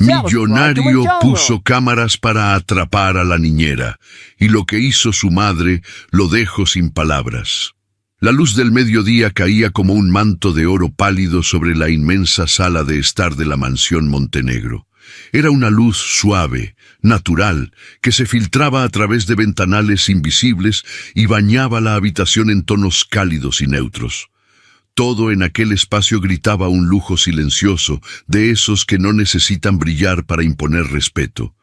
Millonario puso cámaras para atrapar a la niñera, y lo que hizo su madre lo dejo sin palabras. La luz del mediodía caía como un manto de oro pálido sobre la inmensa sala de estar de la mansión Montenegro. Era una luz suave, natural, que se filtraba a través de ventanales invisibles y bañaba la habitación en tonos cálidos y neutros. Todo en aquel espacio gritaba un lujo silencioso, de esos que no necesitan brillar para imponer respeto.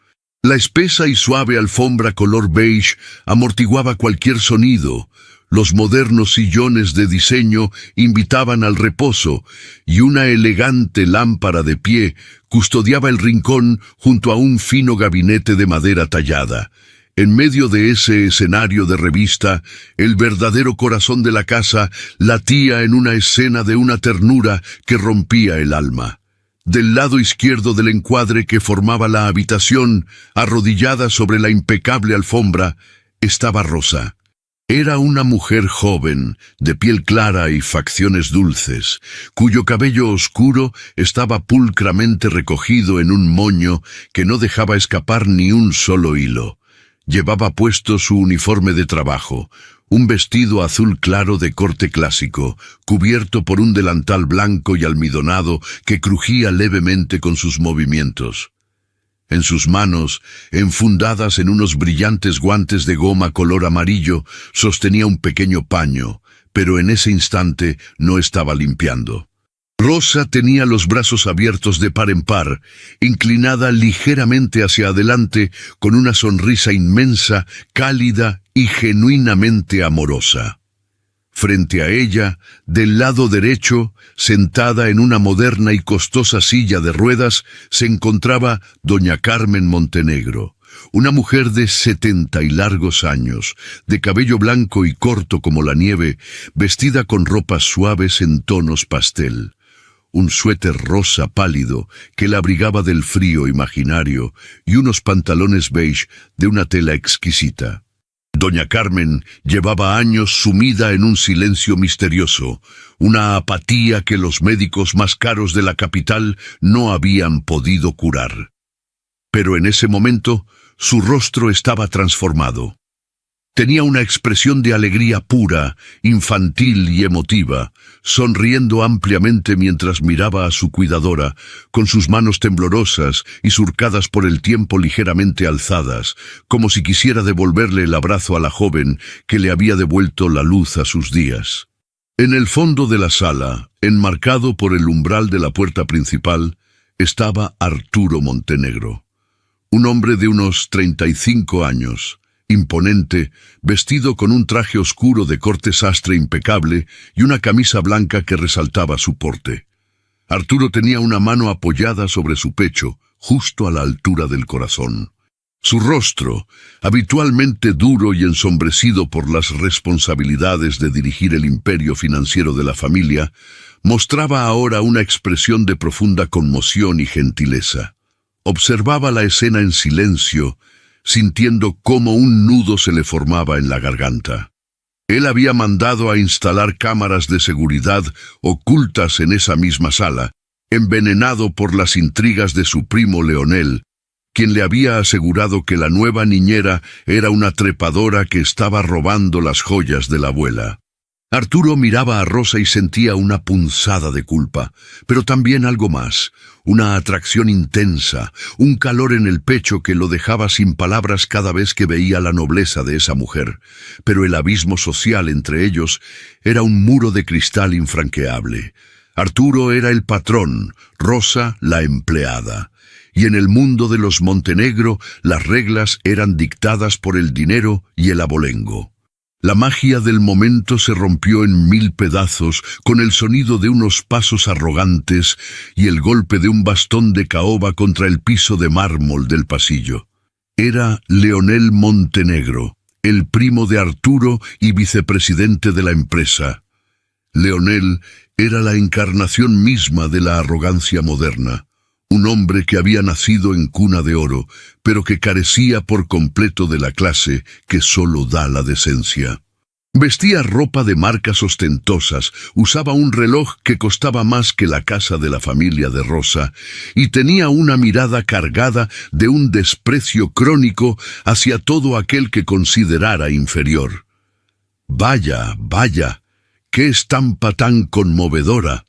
La espesa y suave alfombra color beige amortiguaba cualquier sonido. Los modernos sillones de diseño invitaban al reposo, y una elegante lámpara de pie custodiaba el rincón junto a un fino gabinete de madera tallada. En medio de ese escenario de revista, el verdadero corazón de la casa latía en una escena de una ternura que rompía el alma. Del lado izquierdo del encuadre que formaba la habitación, arrodillada sobre la impecable alfombra, estaba Rosa. Era una mujer joven, de piel clara y facciones dulces, cuyo cabello oscuro estaba pulcramente recogido en un moño que no dejaba escapar ni un solo hilo. Llevaba puesto su uniforme de trabajo, un vestido azul claro de corte clásico, cubierto por un delantal blanco y almidonado que crujía levemente con sus movimientos. En sus manos, enfundadas en unos brillantes guantes de goma color amarillo, sostenía un pequeño paño, pero en ese instante no estaba limpiando. Rosa tenía los brazos abiertos de par en par, inclinada ligeramente hacia adelante, con una sonrisa inmensa, cálida y genuinamente amorosa. Frente a ella, del lado derecho, sentada en una moderna y costosa silla de ruedas, se encontraba doña Carmen Montenegro, una mujer de 70 y largos años, de cabello blanco y corto como la nieve, vestida con ropas suaves en tonos pastel. Un suéter rosa pálido que la abrigaba del frío imaginario y unos pantalones beige de una tela exquisita. Doña Carmen llevaba años sumida en un silencio misterioso, una apatía que los médicos más caros de la capital no habían podido curar. Pero en ese momento, su rostro estaba transformado. Tenía una expresión de alegría pura, infantil y emotiva, sonriendo ampliamente mientras miraba a su cuidadora, con sus manos temblorosas y surcadas por el tiempo ligeramente alzadas, como si quisiera devolverle el abrazo a la joven que le había devuelto la luz a sus días. En el fondo de la sala, enmarcado por el umbral de la puerta principal, estaba Arturo Montenegro, un hombre de unos 35 años, imponente, vestido con un traje oscuro de corte sastre impecable y una camisa blanca que resaltaba su porte. Arturo tenía una mano apoyada sobre su pecho, justo a la altura del corazón. Su rostro, habitualmente duro y ensombrecido por las responsabilidades de dirigir el imperio financiero de la familia, mostraba ahora una expresión de profunda conmoción y gentileza. Observaba la escena en silencio, sintiendo cómo un nudo se le formaba en la garganta. Él había mandado a instalar cámaras de seguridad ocultas en esa misma sala, envenenado por las intrigas de su primo Leonel, quien le había asegurado que la nueva niñera era una trepadora que estaba robando las joyas de la abuela. Arturo miraba a Rosa y sentía una punzada de culpa, pero también algo más, una atracción intensa, un calor en el pecho que lo dejaba sin palabras cada vez que veía la nobleza de esa mujer, pero el abismo social entre ellos era un muro de cristal infranqueable. Arturo era el patrón, Rosa la empleada, y en el mundo de los Montenegro las reglas eran dictadas por el dinero y el abolengo. La magia del momento se rompió en 1000 pedazos con el sonido de unos pasos arrogantes y el golpe de un bastón de caoba contra el piso de mármol del pasillo. Era Leonel Montenegro, el primo de Arturo y vicepresidente de la empresa. Leonel era la encarnación misma de la arrogancia moderna. Un hombre que había nacido en cuna de oro, pero que carecía por completo de la clase que solo da la decencia. Vestía ropa de marcas ostentosas, usaba un reloj que costaba más que la casa de la familia de Rosa, y tenía una mirada cargada de un desprecio crónico hacia todo aquel que considerara inferior. «Vaya, vaya, qué estampa tan conmovedora»,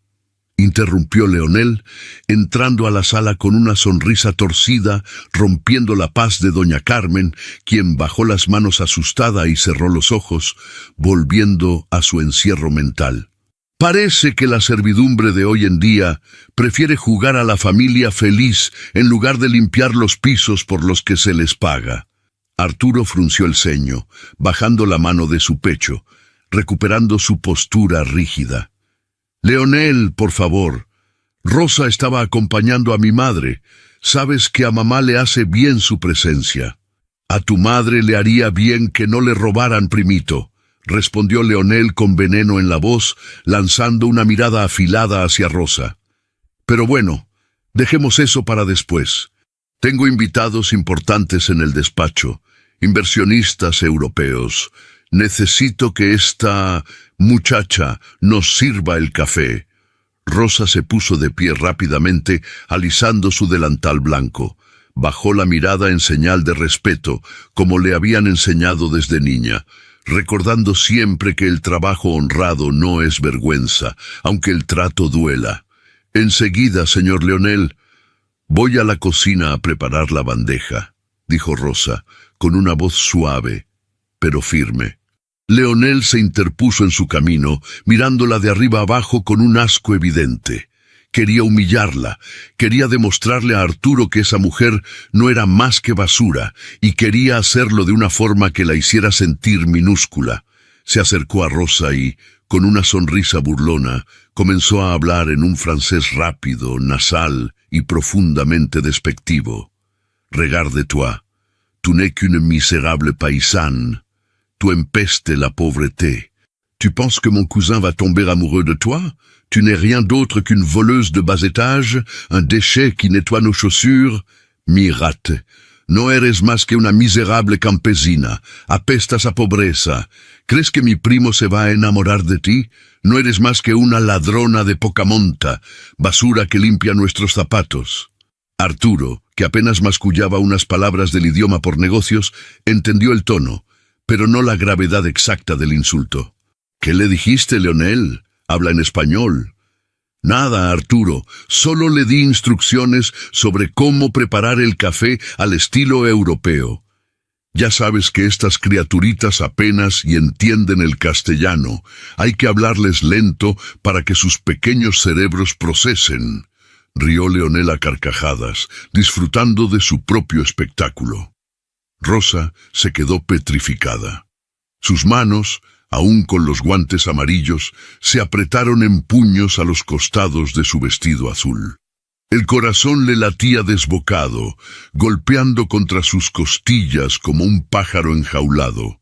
interrumpió Leonel, entrando a la sala con una sonrisa torcida, rompiendo la paz de doña Carmen, quien bajó las manos asustada y cerró los ojos, volviendo a su encierro mental. «Parece que la servidumbre de hoy en día prefiere jugar a la familia feliz en lugar de limpiar los pisos por los que se les paga». Arturo frunció el ceño, bajando la mano de su pecho, recuperando su postura rígida. «Leonel, por favor. Rosa estaba acompañando a mi madre. Sabes que a mamá le hace bien su presencia». «A tu madre le haría bien que no le robaran, primito», respondió Leonel con veneno en la voz, lanzando una mirada afilada hacia Rosa. «Pero bueno, dejemos eso para después. Tengo invitados importantes en el despacho, inversionistas europeos. Necesito que esta muchacha nos sirva el café». Rosa se puso de pie rápidamente, alisando su delantal blanco. Bajó la mirada en señal de respeto, como le habían enseñado desde niña, recordando siempre que el trabajo honrado no es vergüenza, aunque el trato duela. «Enseguida, señor Leonel. Voy a la cocina a preparar la bandeja», dijo Rosa, con una voz suave, pero firme. Leonel se interpuso en su camino, mirándola de arriba abajo con un asco evidente. Quería humillarla, quería demostrarle a Arturo que esa mujer no era más que basura, y quería hacerlo de una forma que la hiciera sentir minúscula. Se acercó a Rosa y, con una sonrisa burlona, comenzó a hablar en un francés rápido, nasal y profundamente despectivo. «Regarde-toi, tu n'es qu'une misérable paysanne. Tu empestes la pauvreté. Tu penses que mon cousin va tomber amoureux de toi? Tu n'es rien d'autre qu'une voleuse de bas étage, un déchet qui nettoie nos chaussures. Mírate, no eres más que una miserable campesina, apestas a pobreza. ¿Crees que mi primo se va a enamorar de ti? No eres más que una ladrona de poca monta, basura que limpia nuestros zapatos». Arturo, que apenas mascullaba unas palabras del idioma por negocios, entendió el tono, pero no la gravedad exacta del insulto. «¿Qué le dijiste, Leonel? Habla en español». «Nada, Arturo. Solo le di instrucciones sobre cómo preparar el café al estilo europeo. Ya sabes que estas criaturitas apenas y entienden el castellano. Hay que hablarles lento para que sus pequeños cerebros procesen». Rió Leonel a carcajadas, disfrutando de su propio espectáculo. Rosa se quedó petrificada. Sus manos, aún con los guantes amarillos, se apretaron en puños a los costados de su vestido azul. El corazón le latía desbocado, golpeando contra sus costillas como un pájaro enjaulado.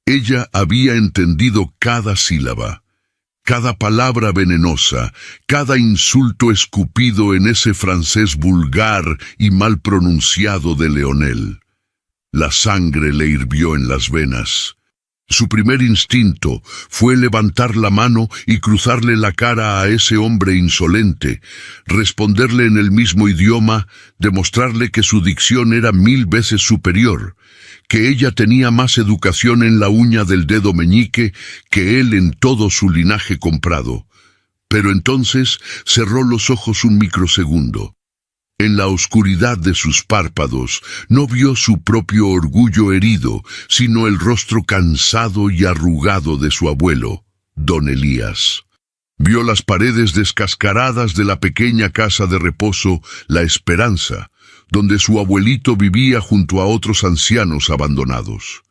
Ella había entendido cada sílaba, cada palabra venenosa, cada insulto escupido en ese francés vulgar y mal pronunciado de Leonel. La sangre le hirvió en las venas. Su primer instinto fue levantar la mano y cruzarle la cara a ese hombre insolente, responderle en el mismo idioma, demostrarle que su dicción era 1000 veces superior, que ella tenía más educación en la uña del dedo meñique que él en todo su linaje comprado. Pero entonces cerró los ojos un microsegundo. En la oscuridad de sus párpados no vio su propio orgullo herido, sino el rostro cansado y arrugado de su abuelo, don Elías. Vio las paredes descascaradas de la pequeña casa de reposo La Esperanza, donde su abuelito vivía junto a otros ancianos abandonados.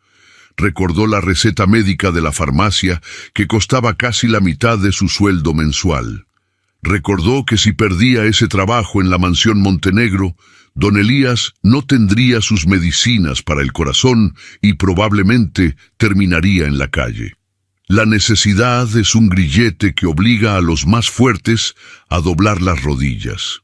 Recordó la receta médica de la farmacia, que costaba casi la mitad de su sueldo mensual. Recordó que si perdía ese trabajo en la mansión Montenegro, don Elías no tendría sus medicinas para el corazón y probablemente terminaría en la calle. La necesidad es un grillete que obliga a los más fuertes a doblar las rodillas.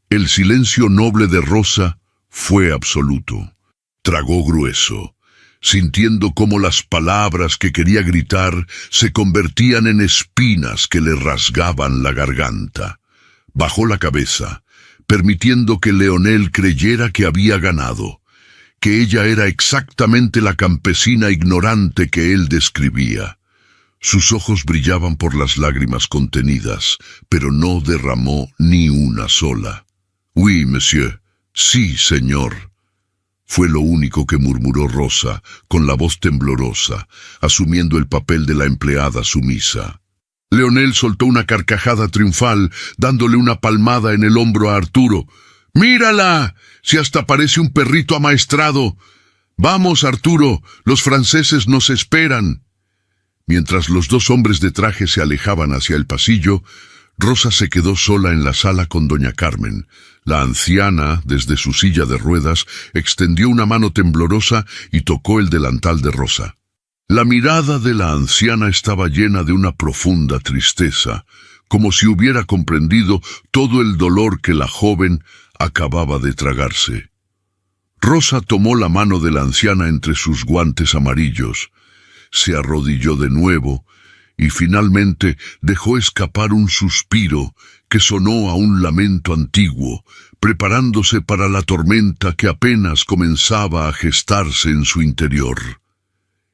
El silencio noble de Rosa fue absoluto. Tragó grueso. sintiendo cómo las palabras que quería gritar se convertían en espinas que le rasgaban la garganta. Bajó la cabeza, permitiendo que Leonel creyera que había ganado, que ella era exactamente la campesina ignorante que él describía. Sus ojos brillaban por las lágrimas contenidas, pero no derramó ni una sola. «Oui, monsieur. Sí, señor», fue lo único que murmuró Rosa, con la voz temblorosa, asumiendo el papel de la empleada sumisa. Leonel soltó una carcajada triunfal, dándole una palmada en el hombro a Arturo. «¡Mírala! Si hasta parece un perrito amaestrado! Vamos, Arturo, los franceses nos esperan». Mientras los dos hombres de traje se alejaban hacia el pasillo, Rosa se quedó sola en la sala con doña Carmen. La anciana, desde su silla de ruedas, extendió una mano temblorosa y tocó el delantal de Rosa. La mirada de la anciana estaba llena de una profunda tristeza, como si hubiera comprendido todo el dolor que la joven acababa de tragarse. Rosa tomó la mano de la anciana entre sus guantes amarillos, se arrodilló de nuevo y finalmente dejó escapar un suspiro que sonó a un lamento antiguo, preparándose para la tormenta que apenas comenzaba a gestarse en su interior.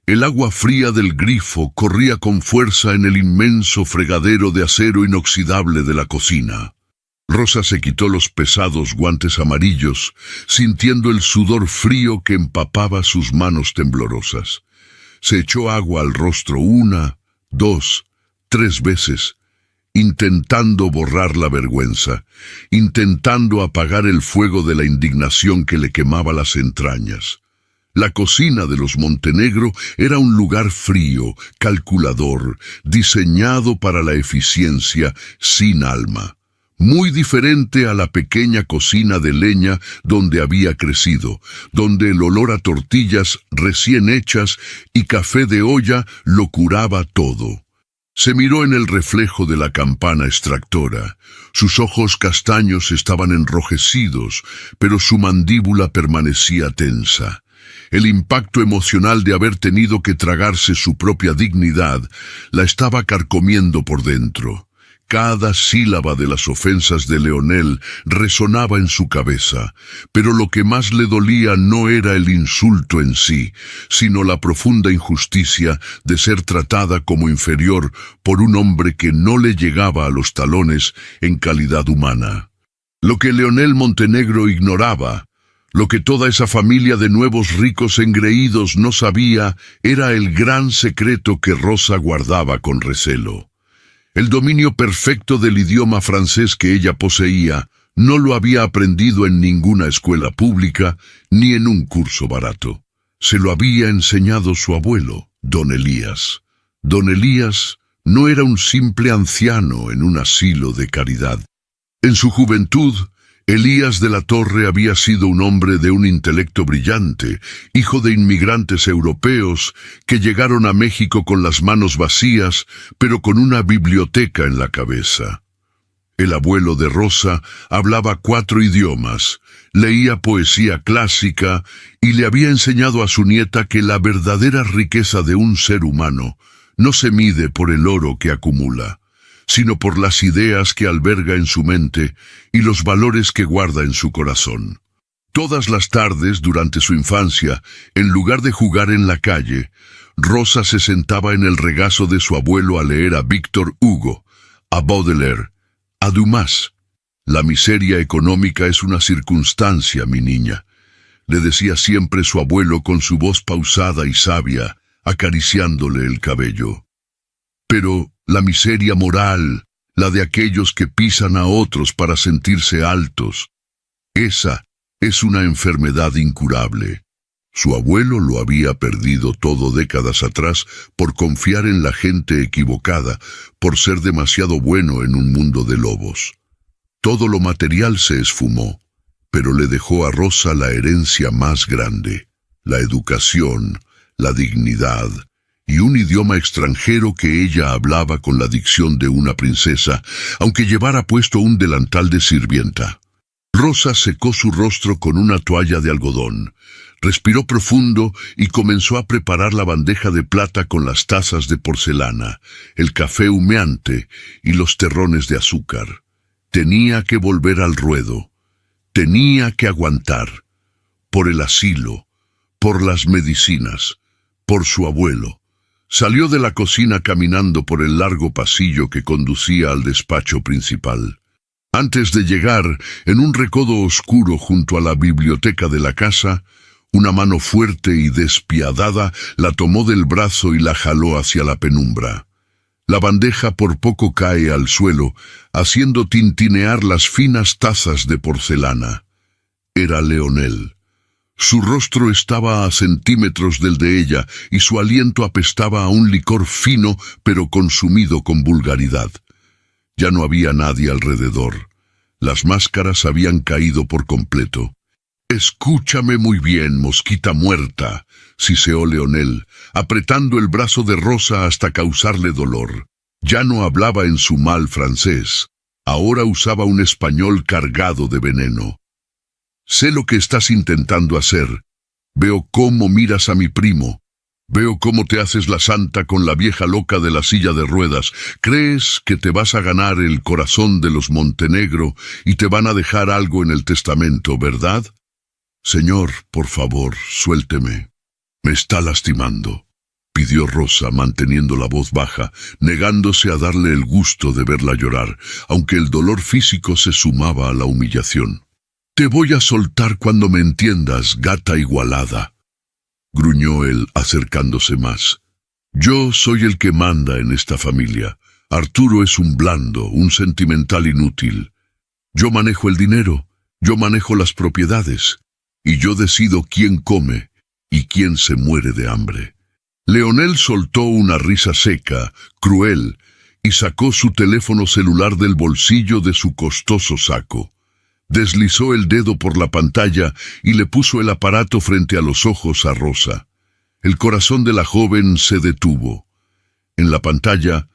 El agua fría del grifo corría con fuerza en el inmenso fregadero de acero inoxidable de la cocina. Rosa se quitó los pesados guantes amarillos, sintiendo el sudor frío que empapaba sus manos temblorosas. Se echó agua al rostro 1, 2, 3 veces, intentando borrar la vergüenza, intentando apagar el fuego de la indignación que le quemaba las entrañas. La cocina de los Montenegro era un lugar frío, calculador, diseñado para la eficiencia, sin alma. Muy diferente a la pequeña cocina de leña donde había crecido, donde el olor a tortillas recién hechas y café de olla lo curaba todo. Se miró en el reflejo de la campana extractora. Sus ojos castaños estaban enrojecidos, pero su mandíbula permanecía tensa. El impacto emocional de haber tenido que tragarse su propia dignidad la estaba carcomiendo por dentro. Cada sílaba de las ofensas de Leonel resonaba en su cabeza, pero lo que más le dolía no era el insulto en sí, sino la profunda injusticia de ser tratada como inferior por un hombre que no le llegaba a los talones en calidad humana. Lo que Leonel Montenegro ignoraba, lo que toda esa familia de nuevos ricos engreídos no sabía, era el gran secreto que Rosa guardaba con recelo. El dominio perfecto del idioma francés que ella poseía no lo había aprendido en ninguna escuela pública ni en un curso barato. Se lo había enseñado su abuelo, don Elías. Don Elías no era un simple anciano en un asilo de caridad. En su juventud, Elías de la Torre había sido un hombre de un intelecto brillante, hijo de inmigrantes europeos que llegaron a México con las manos vacías, pero con una biblioteca en la cabeza. El abuelo de Rosa hablaba 4 idiomas, leía poesía clásica y le había enseñado a su nieta que la verdadera riqueza de un ser humano no se mide por el oro que acumula, sino por las ideas que alberga en su mente y los valores que guarda en su corazón. Todas las tardes, durante su infancia, en lugar de jugar en la calle, Rosa se sentaba en el regazo de su abuelo a leer a Víctor Hugo, a Baudelaire, a Dumas. «La miseria económica es una circunstancia, mi niña», le decía siempre su abuelo con su voz pausada y sabia, acariciándole el cabello. Pero la miseria moral, la de aquellos que pisan a otros para sentirse altos, esa es una enfermedad incurable. Su abuelo lo había perdido todo décadas atrás por confiar en la gente equivocada, por ser demasiado bueno en un mundo de lobos. Todo lo material se esfumó, pero le dejó a Rosa la herencia más grande, la educación, la dignidad y un idioma extranjero que ella hablaba con la dicción de una princesa, aunque llevara puesto un delantal de sirvienta. Rosa secó su rostro con una toalla de algodón, respiró profundo y comenzó a preparar la bandeja de plata con las tazas de porcelana, el café humeante y los terrones de azúcar. Tenía que volver al ruedo, tenía que aguantar, por el asilo, por las medicinas, por su abuelo. Salió de la cocina caminando por el largo pasillo que conducía al despacho principal. Antes de llegar, en un recodo oscuro junto a la biblioteca de la casa, una mano fuerte y despiadada la tomó del brazo y la jaló hacia la penumbra. La bandeja por poco cae al suelo, haciendo tintinear las finas tazas de porcelana. Era Leonel. Su rostro estaba a centímetros del de ella y su aliento apestaba a un licor fino pero consumido con vulgaridad. Ya no había nadie alrededor. Las máscaras habían caído por completo. «Escúchame muy bien, mosquita muerta», siseó Leonel, apretando el brazo de Rosa hasta causarle dolor. Ya no hablaba en su mal francés. Ahora usaba un español cargado de veneno. «Sé lo que estás intentando hacer. Veo cómo miras a mi primo. Veo cómo te haces la santa con la vieja loca de la silla de ruedas. Crees que te vas a ganar el corazón de los Montenegro y te van a dejar algo en el testamento, ¿verdad? Señor, por favor, suélteme. Me está lastimando», pidió Rosa, manteniendo la voz baja, negándose a darle el gusto de verla llorar, aunque el dolor físico se sumaba a la humillación. «Te voy a soltar cuando me entiendas, gata igualada», gruñó él, acercándose más. «Yo soy el que manda en esta familia. Arturo es un blando, un sentimental inútil. Yo manejo el dinero, yo manejo las propiedades, y yo decido quién come y quién se muere de hambre». Leonel soltó una risa seca, cruel, y sacó su teléfono celular del bolsillo de su costoso saco. Deslizó el dedo por la pantalla y le puso el aparato frente a los ojos a Rosa. El corazón de la joven se detuvo. En la pantalla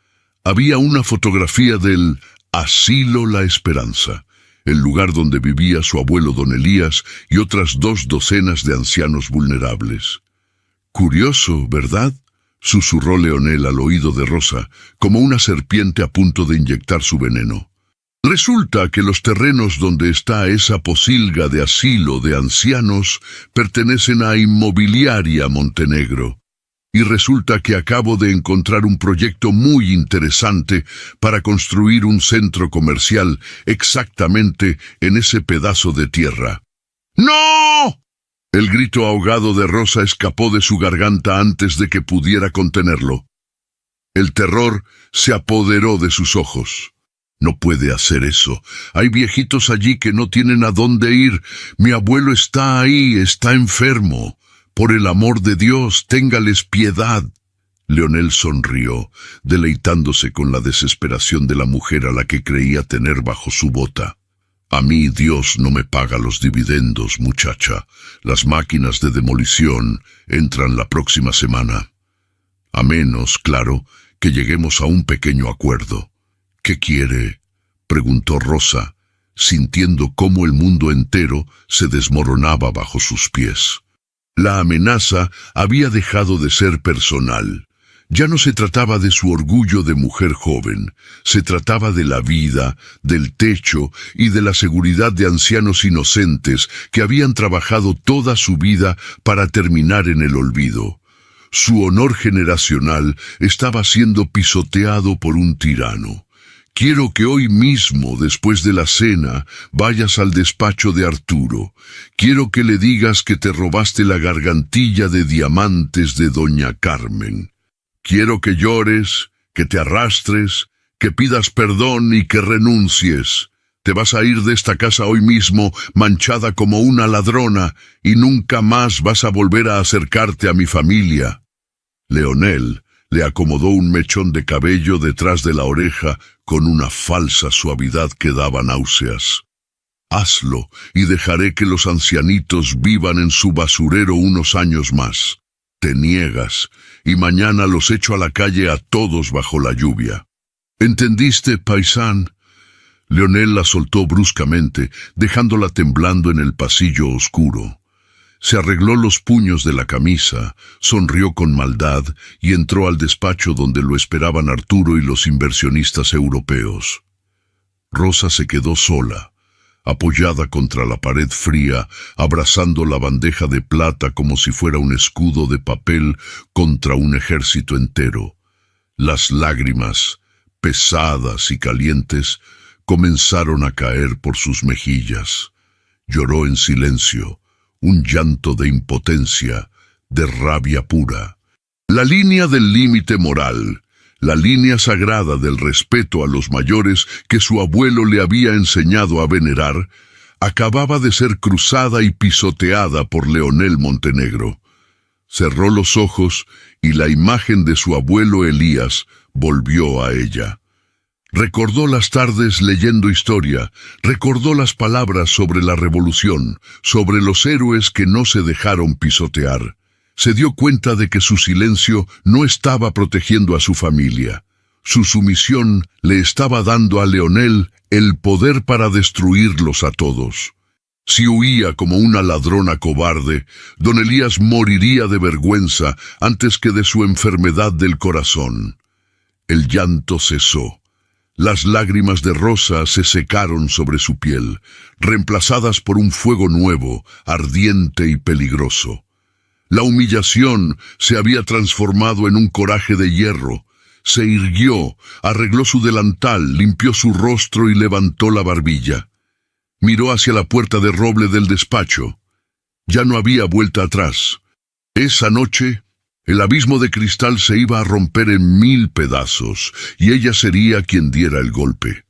había una fotografía del Asilo La Esperanza, el lugar donde vivía su abuelo don Elías y otras 2 docenas de ancianos vulnerables. «Curioso, ¿verdad?», susurró Leonel al oído de Rosa, como una serpiente a punto de inyectar su veneno. «Resulta que los terrenos donde está esa posilga de asilo de ancianos pertenecen a Inmobiliaria Montenegro. Y resulta que acabo de encontrar un proyecto muy interesante para construir un centro comercial exactamente en ese pedazo de tierra». «¡No!». El grito ahogado de Rosa escapó de su garganta antes de que pudiera contenerlo. El terror se apoderó de sus ojos. «No puede hacer eso. Hay viejitos allí que no tienen a dónde ir. Mi abuelo está ahí, está enfermo. Por el amor de Dios, téngales piedad». Leonel sonrió, deleitándose con la desesperación de la mujer a la que creía tener bajo su bota. «A mí Dios no me paga los dividendos, muchacha. Las máquinas de demolición entran la próxima semana. A menos, claro, que lleguemos a un pequeño acuerdo». «¿Qué quiere?», preguntó Rosa, sintiendo cómo el mundo entero se desmoronaba bajo sus pies. La amenaza había dejado de ser personal. Ya no se trataba de su orgullo de mujer joven, se trataba de la vida, del techo y de la seguridad de ancianos inocentes que habían trabajado toda su vida para terminar en el olvido. Su honor generacional estaba siendo pisoteado por un tirano. «Quiero que hoy mismo, después de la cena, vayas al despacho de Arturo. Quiero que le digas que te robaste la gargantilla de diamantes de doña Carmen. Quiero que llores, que te arrastres, que pidas perdón y que renuncies. Te vas a ir de esta casa hoy mismo, manchada como una ladrona, y nunca más vas a volver a acercarte a mi familia». Leonel le acomodó un mechón de cabello detrás de la oreja con una falsa suavidad que daba náuseas. «Hazlo y dejaré que los ancianitos vivan en su basurero unos años más. Te niegas y mañana los echo a la calle a todos bajo la lluvia». «¿Entendiste, paisán?». Leonel la soltó bruscamente, dejándola temblando en el pasillo oscuro. Se arregló los puños de la camisa, sonrió con maldad y entró al despacho donde lo esperaban Arturo y los inversionistas europeos. Rosa se quedó sola, apoyada contra la pared fría, abrazando la bandeja de plata como si fuera un escudo de papel contra un ejército entero. Las lágrimas, pesadas y calientes, comenzaron a caer por sus mejillas. Lloró en silencio, un llanto de impotencia, de rabia pura. La línea del límite moral, la línea sagrada del respeto a los mayores que su abuelo le había enseñado a venerar, acababa de ser cruzada y pisoteada por Leonel Montenegro. Cerró los ojos y la imagen de su abuelo Elías volvió a ella. Recordó las tardes leyendo historia, recordó las palabras sobre la revolución, sobre los héroes que no se dejaron pisotear. Se dio cuenta de que su silencio no estaba protegiendo a su familia. Su sumisión le estaba dando a Leonel el poder para destruirlos a todos. Si huía como una ladrona cobarde, don Elías moriría de vergüenza antes que de su enfermedad del corazón. El llanto cesó. Las lágrimas de Rosa se secaron sobre su piel, reemplazadas por un fuego nuevo, ardiente y peligroso. La humillación se había transformado en un coraje de hierro. Se irguió, arregló su delantal, limpió su rostro y levantó la barbilla. Miró hacia la puerta de roble del despacho. Ya no había vuelta atrás. Esa noche, el abismo de cristal se iba a romper en 1000 pedazos, y ella sería quien diera el golpe.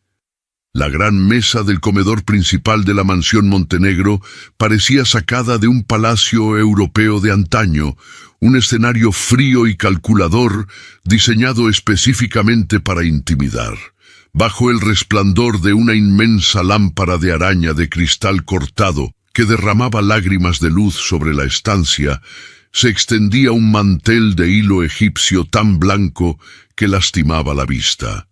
La gran mesa del comedor principal de la mansión Montenegro parecía sacada de un palacio europeo de antaño, un escenario frío y calculador, diseñado específicamente para intimidar. Bajo el resplandor de una inmensa lámpara de araña de cristal cortado, que derramaba lágrimas de luz sobre la estancia, se extendía un mantel de hilo egipcio tan blanco que lastimaba la vista.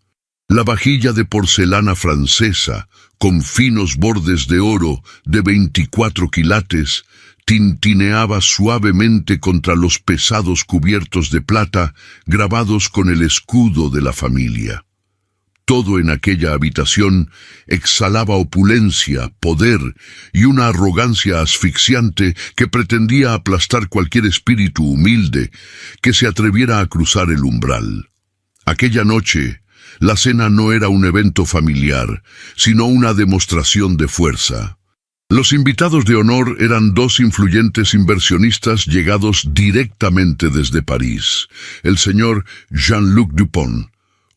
La vajilla de porcelana francesa, con finos bordes de oro de 24 quilates, tintineaba suavemente contra los pesados cubiertos de plata grabados con el escudo de la familia. Todo en aquella habitación exhalaba opulencia, poder y una arrogancia asfixiante que pretendía aplastar cualquier espíritu humilde que se atreviera a cruzar el umbral. Aquella noche, la cena no era un evento familiar, sino una demostración de fuerza. Los invitados de honor eran 2 influyentes inversionistas llegados directamente desde París, el señor Jean-Luc Dupont,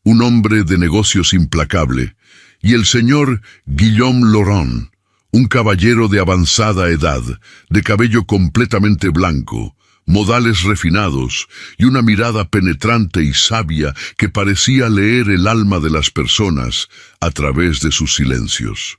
un hombre de negocios implacable, y el señor Guillaume Laurent, un caballero de avanzada edad, de cabello completamente blanco, modales refinados y una mirada penetrante y sabia que parecía leer el alma de las personas a través de sus silencios.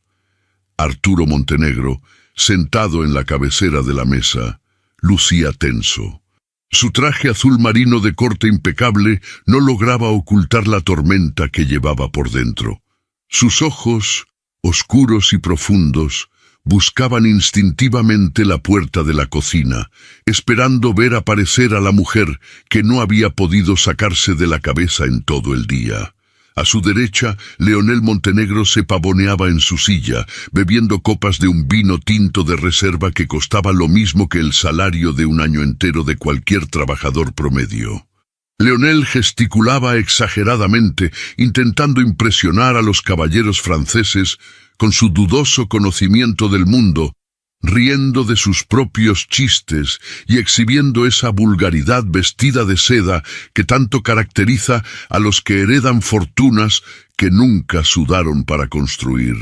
Arturo Montenegro, sentado en la cabecera de la mesa, lucía tenso. Su traje azul marino de corte impecable no lograba ocultar la tormenta que llevaba por dentro. Sus ojos, oscuros y profundos, buscaban instintivamente la puerta de la cocina, esperando ver aparecer a la mujer que no había podido sacarse de la cabeza en todo el día. A su derecha, Leonel Montenegro se pavoneaba en su silla, bebiendo copas de un vino tinto de reserva que costaba lo mismo que el salario de un año entero de cualquier trabajador promedio. Leonel gesticulaba exageradamente, intentando impresionar a los caballeros franceses con su dudoso conocimiento del mundo, riendo de sus propios chistes y exhibiendo esa vulgaridad vestida de seda que tanto caracteriza a los que heredan fortunas que nunca sudaron para construir.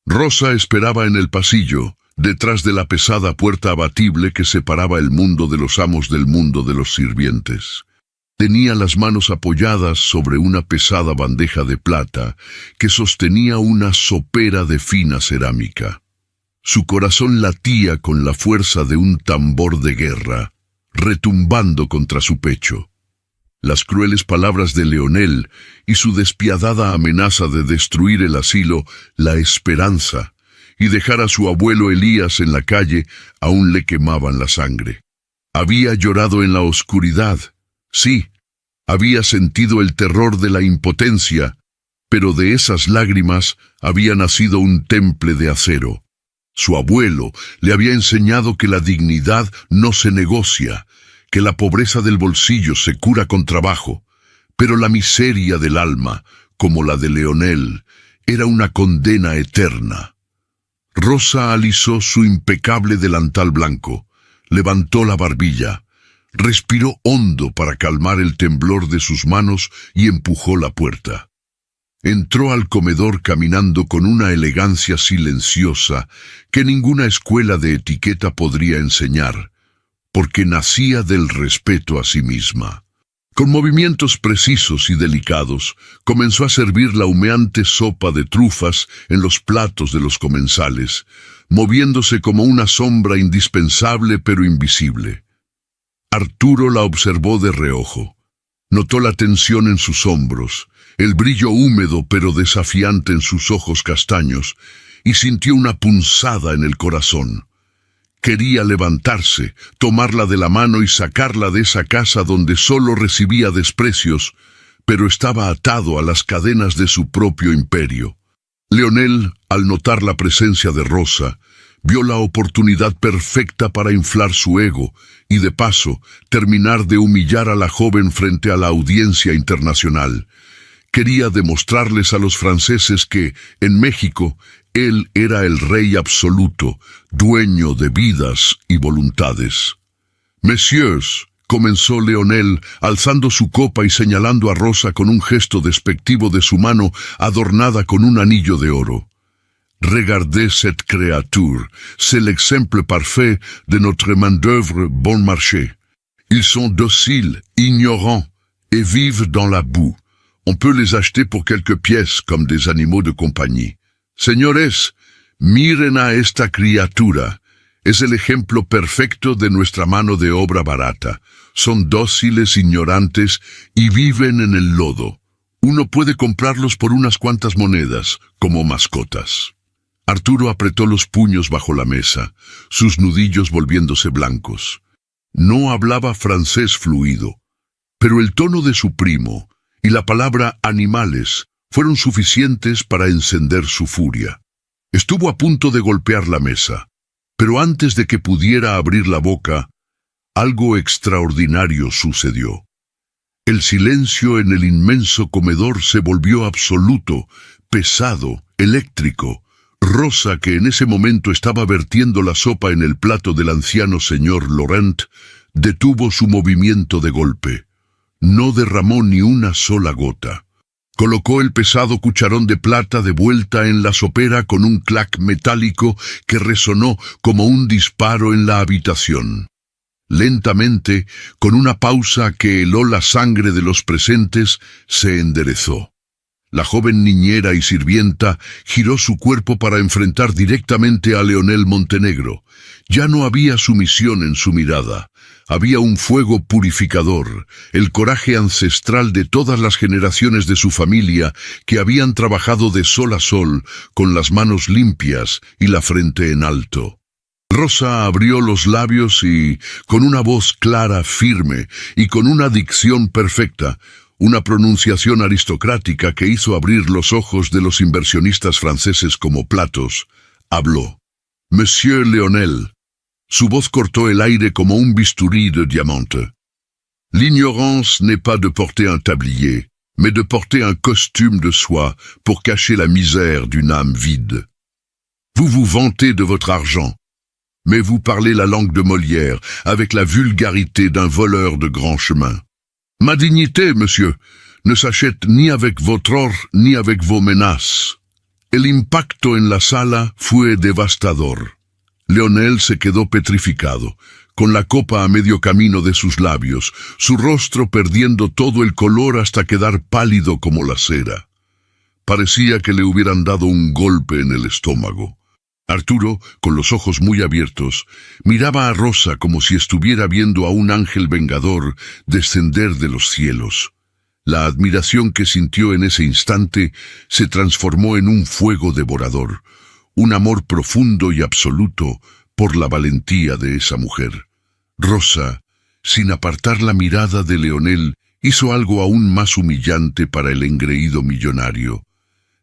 Rosa esperaba en el pasillo, detrás de la pesada puerta abatible que separaba el mundo de los amos del mundo de los sirvientes. Tenía las manos apoyadas sobre una pesada bandeja de plata que sostenía una sopera de fina cerámica. Su corazón latía con la fuerza de un tambor de guerra, retumbando contra su pecho. Las crueles palabras de Leonel y su despiadada amenaza de destruir el asilo La Esperanza y dejar a su abuelo Elías en la calle aún le quemaban la sangre. Había llorado en la oscuridad, sí, había sentido el terror de la impotencia, pero de esas lágrimas había nacido un temple de acero. Su abuelo le había enseñado que la dignidad no se negocia, que la pobreza del bolsillo se cura con trabajo, pero la miseria del alma, como la de Leonel, era una condena eterna. Rosa alisó su impecable delantal blanco, levantó la barbilla, respiró hondo para calmar el temblor de sus manos y empujó la puerta. Entró al comedor caminando con una elegancia silenciosa que ninguna escuela de etiqueta podría enseñar, porque nacía del respeto a sí misma. Con movimientos precisos y delicados, comenzó a servir la humeante sopa de trufas en los platos de los comensales, moviéndose como una sombra indispensable pero invisible. Arturo la observó de reojo. Notó la tensión en sus hombros, el brillo húmedo pero desafiante en sus ojos castaños, y sintió una punzada en el corazón. Quería levantarse, tomarla de la mano y sacarla de esa casa donde solo recibía desprecios, pero estaba atado a las cadenas de su propio imperio. Leonel, al notar la presencia de Rosa, vio la oportunidad perfecta para inflar su ego y, de paso, terminar de humillar a la joven frente a la audiencia internacional. Quería demostrarles a los franceses que, en México, él era el rey absoluto, dueño de vidas y voluntades. «Messieurs», comenzó Leonel, alzando su copa y señalando a Rosa con un gesto despectivo de su mano adornada con un anillo de oro. «Regardez cette créature, c'est l'exemple parfait de notre main-d'œuvre bon marché. Ils sont dociles, ignorants, et vivent dans la boue. On peut les acheter pour quelques pièces comme des animaux de compagnie. Señores, miren a esta criatura. Es el ejemplo perfecto de nuestra mano de obra barata. Son dóciles, ignorantes y viven en el lodo. Uno puede comprarlos por unas cuantas monedas, como mascotas». Arturo apretó los puños bajo la mesa, sus nudillos volviéndose blancos. No hablaba francés fluido, pero el tono de su primo y la palabra animales fueron suficientes para encender su furia. Estuvo a punto de golpear la mesa, pero antes de que pudiera abrir la boca, algo extraordinario sucedió. El silencio en el inmenso comedor se volvió absoluto, pesado, eléctrico. Rosa, que en ese momento estaba vertiendo la sopa en el plato del anciano señor Laurent, detuvo su movimiento de golpe. No derramó ni una sola gota. Colocó el pesado cucharón de plata de vuelta en la sopera con un clac metálico que resonó como un disparo en la habitación. Lentamente, con una pausa que heló la sangre de los presentes, se enderezó. La joven niñera y sirvienta giró su cuerpo para enfrentar directamente a Leonel Montenegro. Ya no había sumisión en su mirada. Había un fuego purificador, el coraje ancestral de todas las generaciones de su familia que habían trabajado de sol a sol, con las manos limpias y la frente en alto. Rosa abrió los labios y, con una voz clara, firme y con una dicción perfecta, una pronunciación aristocrática que hizo abrir los ojos de los inversionistas franceses como platos, habló. «Monsieur Leonel». Su voz cortó el aire como un bisturí de diamante. «L'ignorance n'est pas de porter un tablier, mais de porter un costume de soie pour cacher la misère d'une âme vide. Vous vous vantez de votre argent, mais vous parlez la langue de Molière avec la vulgarité d'un voleur de grand chemin. Ma dignité, monsieur, ne s'achète ni avec votre or ni avec vos menaces». El impacto en la sala fue devastador. Leonel se quedó petrificado, con la copa a medio camino de sus labios, su rostro perdiendo todo el color hasta quedar pálido como la cera. Parecía que le hubieran dado un golpe en el estómago. Arturo, con los ojos muy abiertos, miraba a Rosa como si estuviera viendo a un ángel vengador descender de los cielos. La admiración que sintió en ese instante se transformó en un fuego devorador, un amor profundo y absoluto por la valentía de esa mujer. Rosa, sin apartar la mirada de Leonel, hizo algo aún más humillante para el engreído millonario.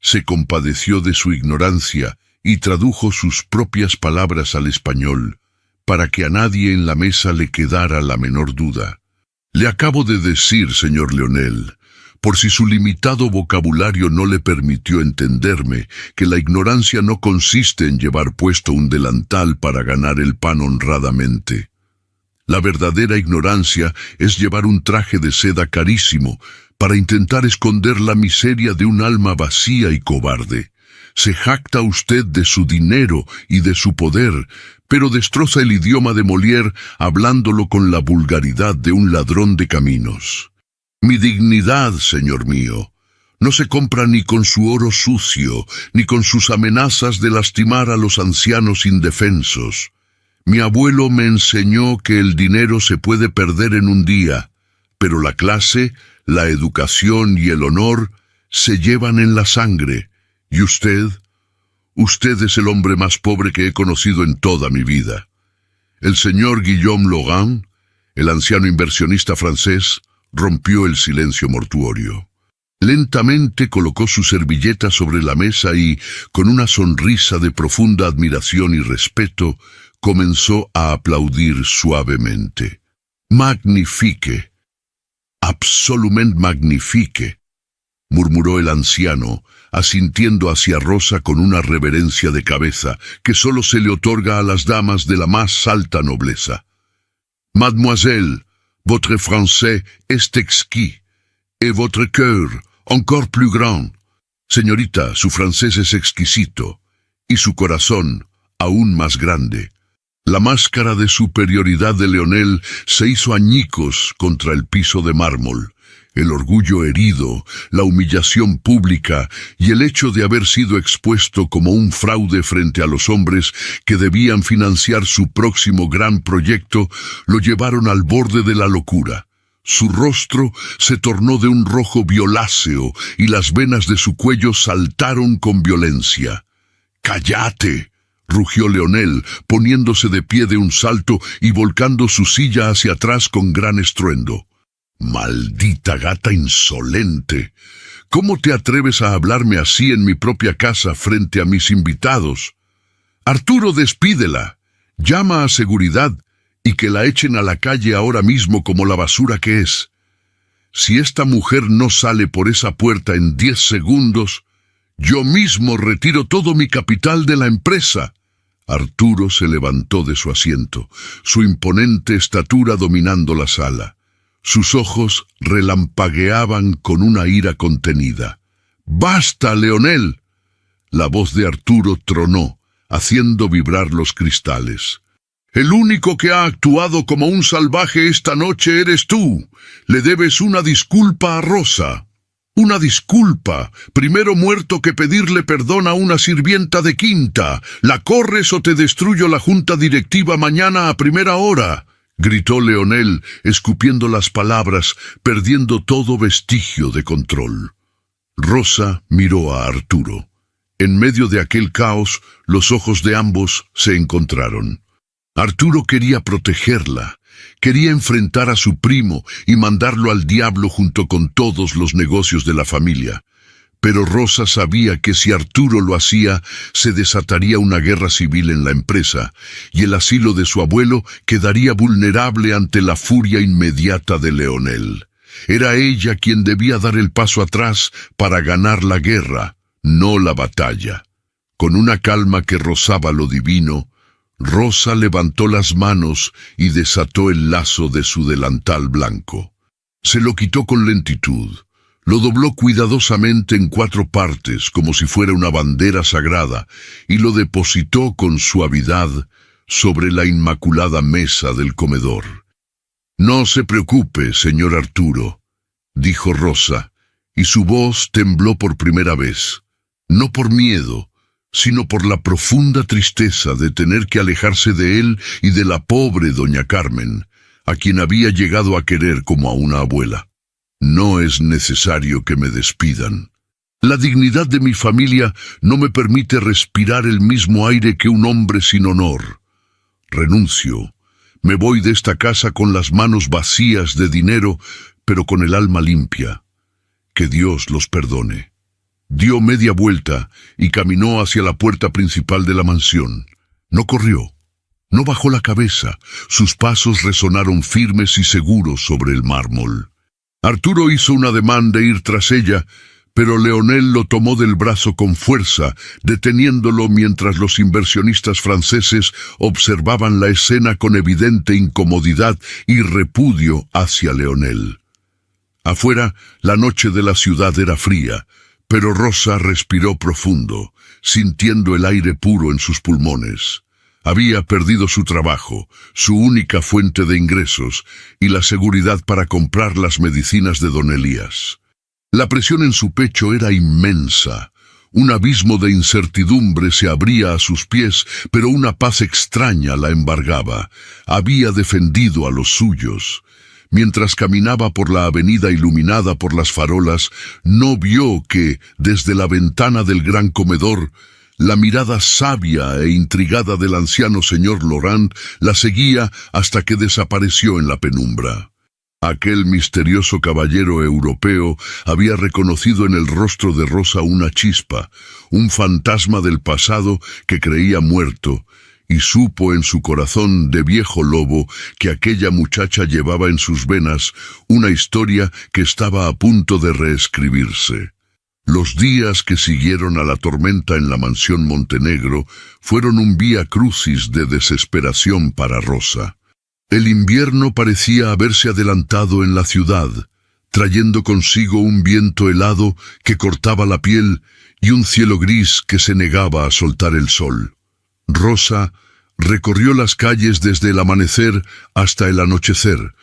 Se compadeció de su ignorancia y tradujo sus propias palabras al español, para que a nadie en la mesa le quedara la menor duda. Le acabo de decir, señor Leonel, por si su limitado vocabulario no le permitió entenderme, que la ignorancia no consiste en llevar puesto un delantal para ganar el pan honradamente. La verdadera ignorancia es llevar un traje de seda carísimo para intentar esconder la miseria de un alma vacía y cobarde. Se jacta usted de su dinero y de su poder, pero destroza el idioma de Molière hablándolo con la vulgaridad de un ladrón de caminos. Mi dignidad, señor mío, no se compra ni con su oro sucio, ni con sus amenazas de lastimar a los ancianos indefensos. Mi abuelo me enseñó que el dinero se puede perder en un día, pero la clase, la educación y el honor se llevan en la sangre. ¿Y usted? Usted es el hombre más pobre que he conocido en toda mi vida. El señor Guillaume Laurent, el anciano inversionista francés, rompió el silencio mortuorio. Lentamente colocó su servilleta sobre la mesa y, con una sonrisa de profunda admiración y respeto, comenzó a aplaudir suavemente. «Magnifique! Absolument magnifique», murmuró el anciano, asintiendo hacia Rosa con una reverencia de cabeza que sólo se le otorga a las damas de la más alta nobleza. «Mademoiselle, votre français est exquis, et votre cœur encore plus grand». Señorita, su francés es exquisito, y su corazón aún más grande. La máscara de superioridad de Leonel se hizo añicos contra el piso de mármol. El orgullo herido, la humillación pública y el hecho de haber sido expuesto como un fraude frente a los hombres que debían financiar su próximo gran proyecto lo llevaron al borde de la locura. Su rostro se tornó de un rojo violáceo y las venas de su cuello saltaron con violencia. «¡Cállate!», rugió Leonel, poniéndose de pie de un salto y volcando su silla hacia atrás con gran estruendo. «Maldita gata insolente. ¿Cómo te atreves a hablarme así en mi propia casa frente a mis invitados? Arturo, despídela. Llama a seguridad y que la echen a la calle ahora mismo como la basura que es. Si esta mujer no sale por esa puerta en 10 segundos, yo mismo retiro todo mi capital de la empresa». Arturo se levantó de su asiento, su imponente estatura dominando la sala. Sus ojos relampagueaban con una ira contenida. «¡Basta, Leonel!». La voz de Arturo tronó, haciendo vibrar los cristales. «El único que ha actuado como un salvaje esta noche eres tú. Le debes una disculpa a Rosa». «Una disculpa. Primero muerto que pedirle perdón a una sirvienta de quinta. ¿La corres o te destruyo la junta directiva mañana a primera hora?», gritó Leonel, escupiendo las palabras, perdiendo todo vestigio de control. Rosa miró a Arturo. En medio de aquel caos, los ojos de ambos se encontraron. Arturo quería protegerla, quería enfrentar a su primo y mandarlo al diablo junto con todos los negocios de la familia. Pero Rosa sabía que si Arturo lo hacía, se desataría una guerra civil en la empresa, y el asilo de su abuelo quedaría vulnerable ante la furia inmediata de Leonel. Era ella quien debía dar el paso atrás para ganar la guerra, no la batalla. Con una calma que rozaba lo divino, Rosa levantó las manos y desató el lazo de su delantal blanco. Se lo quitó con lentitud. Lo dobló cuidadosamente en 4 partes, como si fuera una bandera sagrada, y lo depositó con suavidad sobre la inmaculada mesa del comedor. «No se preocupe, señor Arturo», dijo Rosa, y su voz tembló por primera vez, no por miedo, sino por la profunda tristeza de tener que alejarse de él y de la pobre doña Carmen, a quien había llegado a querer como a una abuela. No es necesario que me despidan. La dignidad de mi familia no me permite respirar el mismo aire que un hombre sin honor. Renuncio. Me voy de esta casa con las manos vacías de dinero, pero con el alma limpia. Que Dios los perdone. Dio media vuelta y caminó hacia la puerta principal de la mansión. No corrió. No bajó la cabeza. Sus pasos resonaron firmes y seguros sobre el mármol. Arturo hizo un ademán de ir tras ella, pero Leonel lo tomó del brazo con fuerza, deteniéndolo mientras los inversionistas franceses observaban la escena con evidente incomodidad y repudio hacia Leonel. Afuera, la noche de la ciudad era fría, pero Rosa respiró profundo, sintiendo el aire puro en sus pulmones. Había perdido su trabajo, su única fuente de ingresos y la seguridad para comprar las medicinas de don Elías. La presión en su pecho era inmensa. Un abismo de incertidumbre se abría a sus pies, pero una paz extraña la embargaba. Había defendido a los suyos. Mientras caminaba por la avenida iluminada por las farolas, no vio que, desde la ventana del gran comedor, la mirada sabia e intrigada del anciano señor Laurent la seguía hasta que desapareció en la penumbra. Aquel misterioso caballero europeo había reconocido en el rostro de Rosa una chispa, un fantasma del pasado que creía muerto, y supo en su corazón de viejo lobo que aquella muchacha llevaba en sus venas una historia que estaba a punto de reescribirse. Los días que siguieron a la tormenta en la mansión Montenegro fueron un vía crucis de desesperación para Rosa. El invierno parecía haberse adelantado en la ciudad, trayendo consigo un viento helado que cortaba la piel y un cielo gris que se negaba a soltar el sol. Rosa recorrió las calles desde el amanecer hasta el anochecer,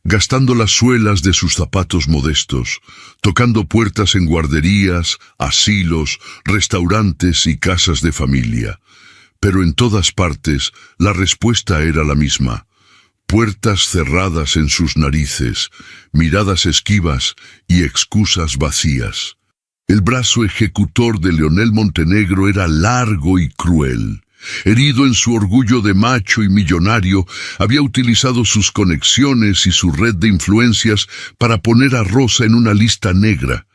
gastando las suelas de sus zapatos modestos, tocando puertas en guarderías, asilos, restaurantes y casas de familia. Pero en todas partes la respuesta era la misma. Puertas cerradas en sus narices, miradas esquivas y excusas vacías. El brazo ejecutor de Leonel Montenegro era largo y cruel. Herido en su orgullo de macho y millonario, había utilizado sus conexiones y su red de influencias para poner a Rosa en una lista negra.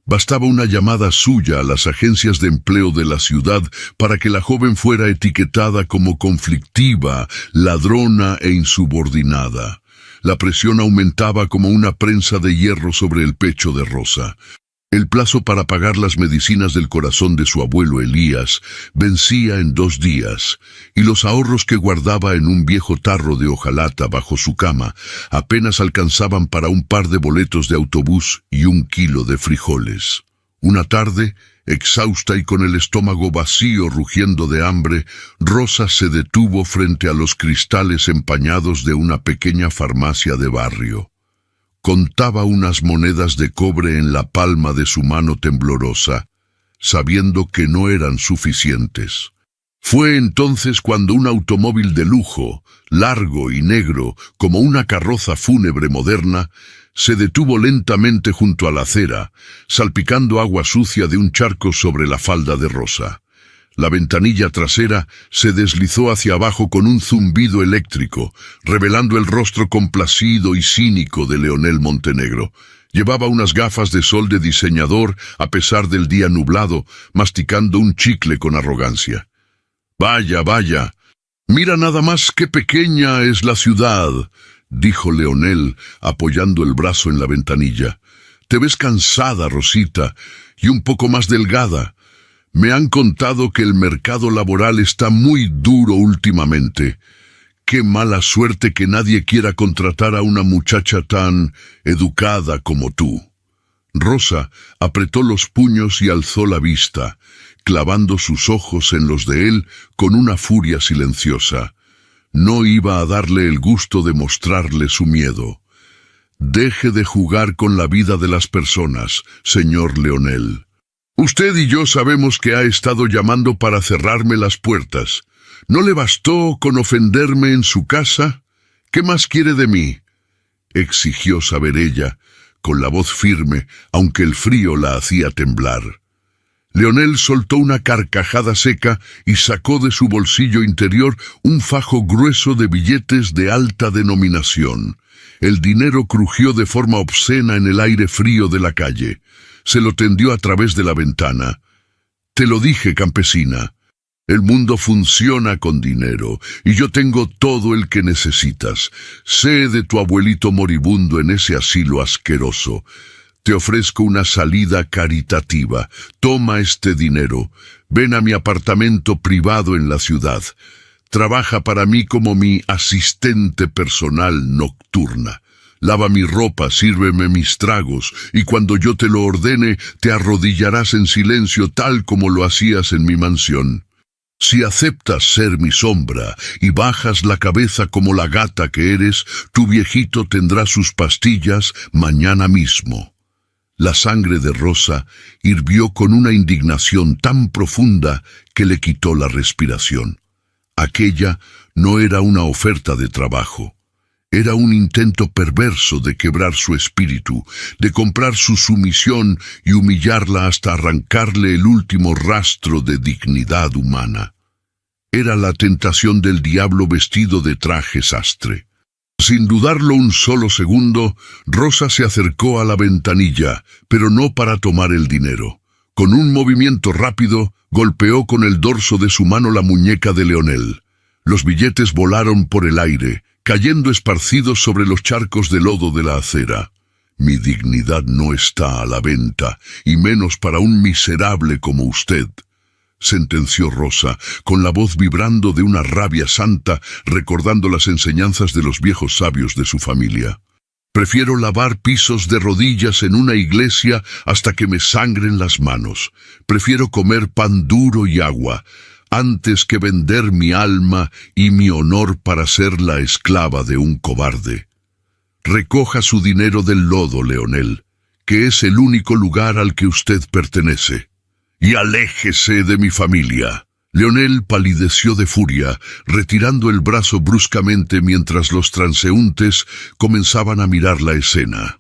Bastaba una llamada suya a las agencias de empleo de la ciudad para que la joven fuera etiquetada como conflictiva, ladrona e insubordinada. La presión aumentaba como una prensa de hierro sobre el pecho de Rosa. El plazo para pagar las medicinas del corazón de su abuelo Elías vencía en 2 días, y los ahorros que guardaba en un viejo tarro de hojalata bajo su cama apenas alcanzaban para un par de boletos de autobús y 1 kilo de frijoles. Una tarde, exhausta y con el estómago vacío rugiendo de hambre, Rosa se detuvo frente a los cristales empañados de una pequeña farmacia de barrio. Contaba unas monedas de cobre en la palma de su mano temblorosa, sabiendo que no eran suficientes. Fue entonces cuando un automóvil de lujo, largo y negro, como una carroza fúnebre moderna, se detuvo lentamente junto a la acera, salpicando agua sucia de un charco sobre la falda de Rosa. La ventanilla trasera se deslizó hacia abajo con un zumbido eléctrico, revelando el rostro complacido y cínico de Leonel Montenegro. Llevaba unas gafas de sol de diseñador a pesar del día nublado, masticando un chicle con arrogancia. «Vaya, vaya. Mira nada más qué pequeña es la ciudad», dijo Leonel, apoyando el brazo en la ventanilla. «Te ves cansada, Rosita, y un poco más delgada. Me han contado que el mercado laboral está muy duro últimamente. Qué mala suerte que nadie quiera contratar a una muchacha tan educada como tú». Rosa apretó los puños y alzó la vista, clavando sus ojos en los de él con una furia silenciosa. No iba a darle el gusto de mostrarle su miedo. «Deje de jugar con la vida de las personas, señor Leonel». Usted y yo sabemos que ha estado llamando para cerrarme las puertas. ¿No le bastó con ofenderme en su casa? ¿Qué más quiere de mí?, exigió saber ella, con la voz firme, aunque el frío la hacía temblar. Leonel soltó una carcajada seca y sacó de su bolsillo interior un fajo grueso de billetes de alta denominación. El dinero crujió de forma obscena en el aire frío de la calle. Se lo tendió a través de la ventana. «Te lo dije, campesina. El mundo funciona con dinero, y yo tengo todo el que necesitas. Sé de tu abuelito moribundo en ese asilo asqueroso. Te ofrezco una salida caritativa. Toma este dinero. Ven a mi apartamento privado en la ciudad. Trabaja para mí como mi asistente personal nocturna. Lava mi ropa, sírveme mis tragos, y cuando yo te lo ordene, te arrodillarás en silencio tal como lo hacías en mi mansión. Si aceptas ser mi sombra y bajas la cabeza como la gata que eres, tu viejito tendrá sus pastillas mañana mismo». La sangre de Rosa hirvió con una indignación tan profunda que le quitó la respiración. Aquella no era una oferta de trabajo. Era un intento perverso de quebrar su espíritu, de comprar su sumisión y humillarla hasta arrancarle el último rastro de dignidad humana. Era la tentación del diablo vestido de traje sastre. Sin dudarlo un solo segundo, Rosa se acercó a la ventanilla, pero no para tomar el dinero. Con un movimiento rápido, golpeó con el dorso de su mano la muñeca de Leonel. Los billetes volaron por el aire, cayendo esparcidos sobre los charcos de lodo de la acera. «Mi dignidad no está a la venta, y menos para un miserable como usted», sentenció Rosa, con la voz vibrando de una rabia santa, recordando las enseñanzas de los viejos sabios de su familia. «Prefiero lavar pisos de rodillas en una iglesia hasta que me sangren las manos. Prefiero comer pan duro y agua, antes que vender mi alma y mi honor para ser la esclava de un cobarde. Recoja su dinero del lodo, Leonel, que es el único lugar al que usted pertenece. Y aléjese de mi familia». Leonel palideció de furia, retirando el brazo bruscamente mientras los transeúntes comenzaban a mirar la escena.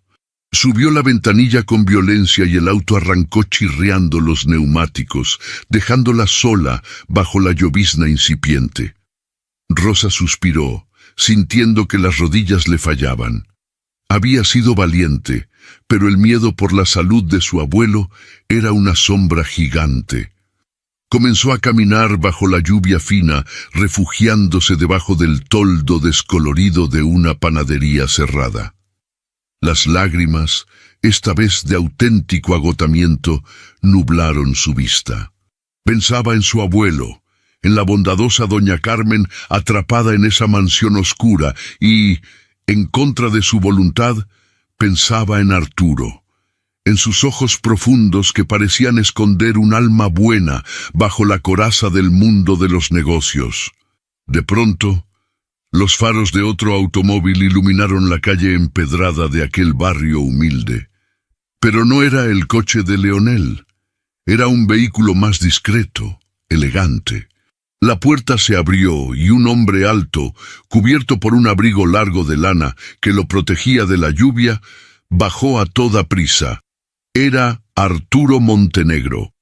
Subió la ventanilla con violencia y el auto arrancó chirriando los neumáticos, dejándola sola bajo la llovizna incipiente. Rosa suspiró, sintiendo que las rodillas le fallaban. Había sido valiente, pero el miedo por la salud de su abuelo era una sombra gigante. Comenzó a caminar bajo la lluvia fina, refugiándose debajo del toldo descolorido de una panadería cerrada. Las lágrimas, esta vez de auténtico agotamiento, nublaron su vista. Pensaba en su abuelo, en la bondadosa doña Carmen atrapada en esa mansión oscura y, en contra de su voluntad, pensaba en Arturo, en sus ojos profundos que parecían esconder un alma buena bajo la coraza del mundo de los negocios. De pronto, los faros de otro automóvil iluminaron la calle empedrada de aquel barrio humilde. Pero no era el coche de Leonel. Era un vehículo más discreto, elegante. La puerta se abrió y un hombre alto, cubierto por un abrigo largo de lana que lo protegía de la lluvia, bajó a toda prisa. Era Arturo Montenegro.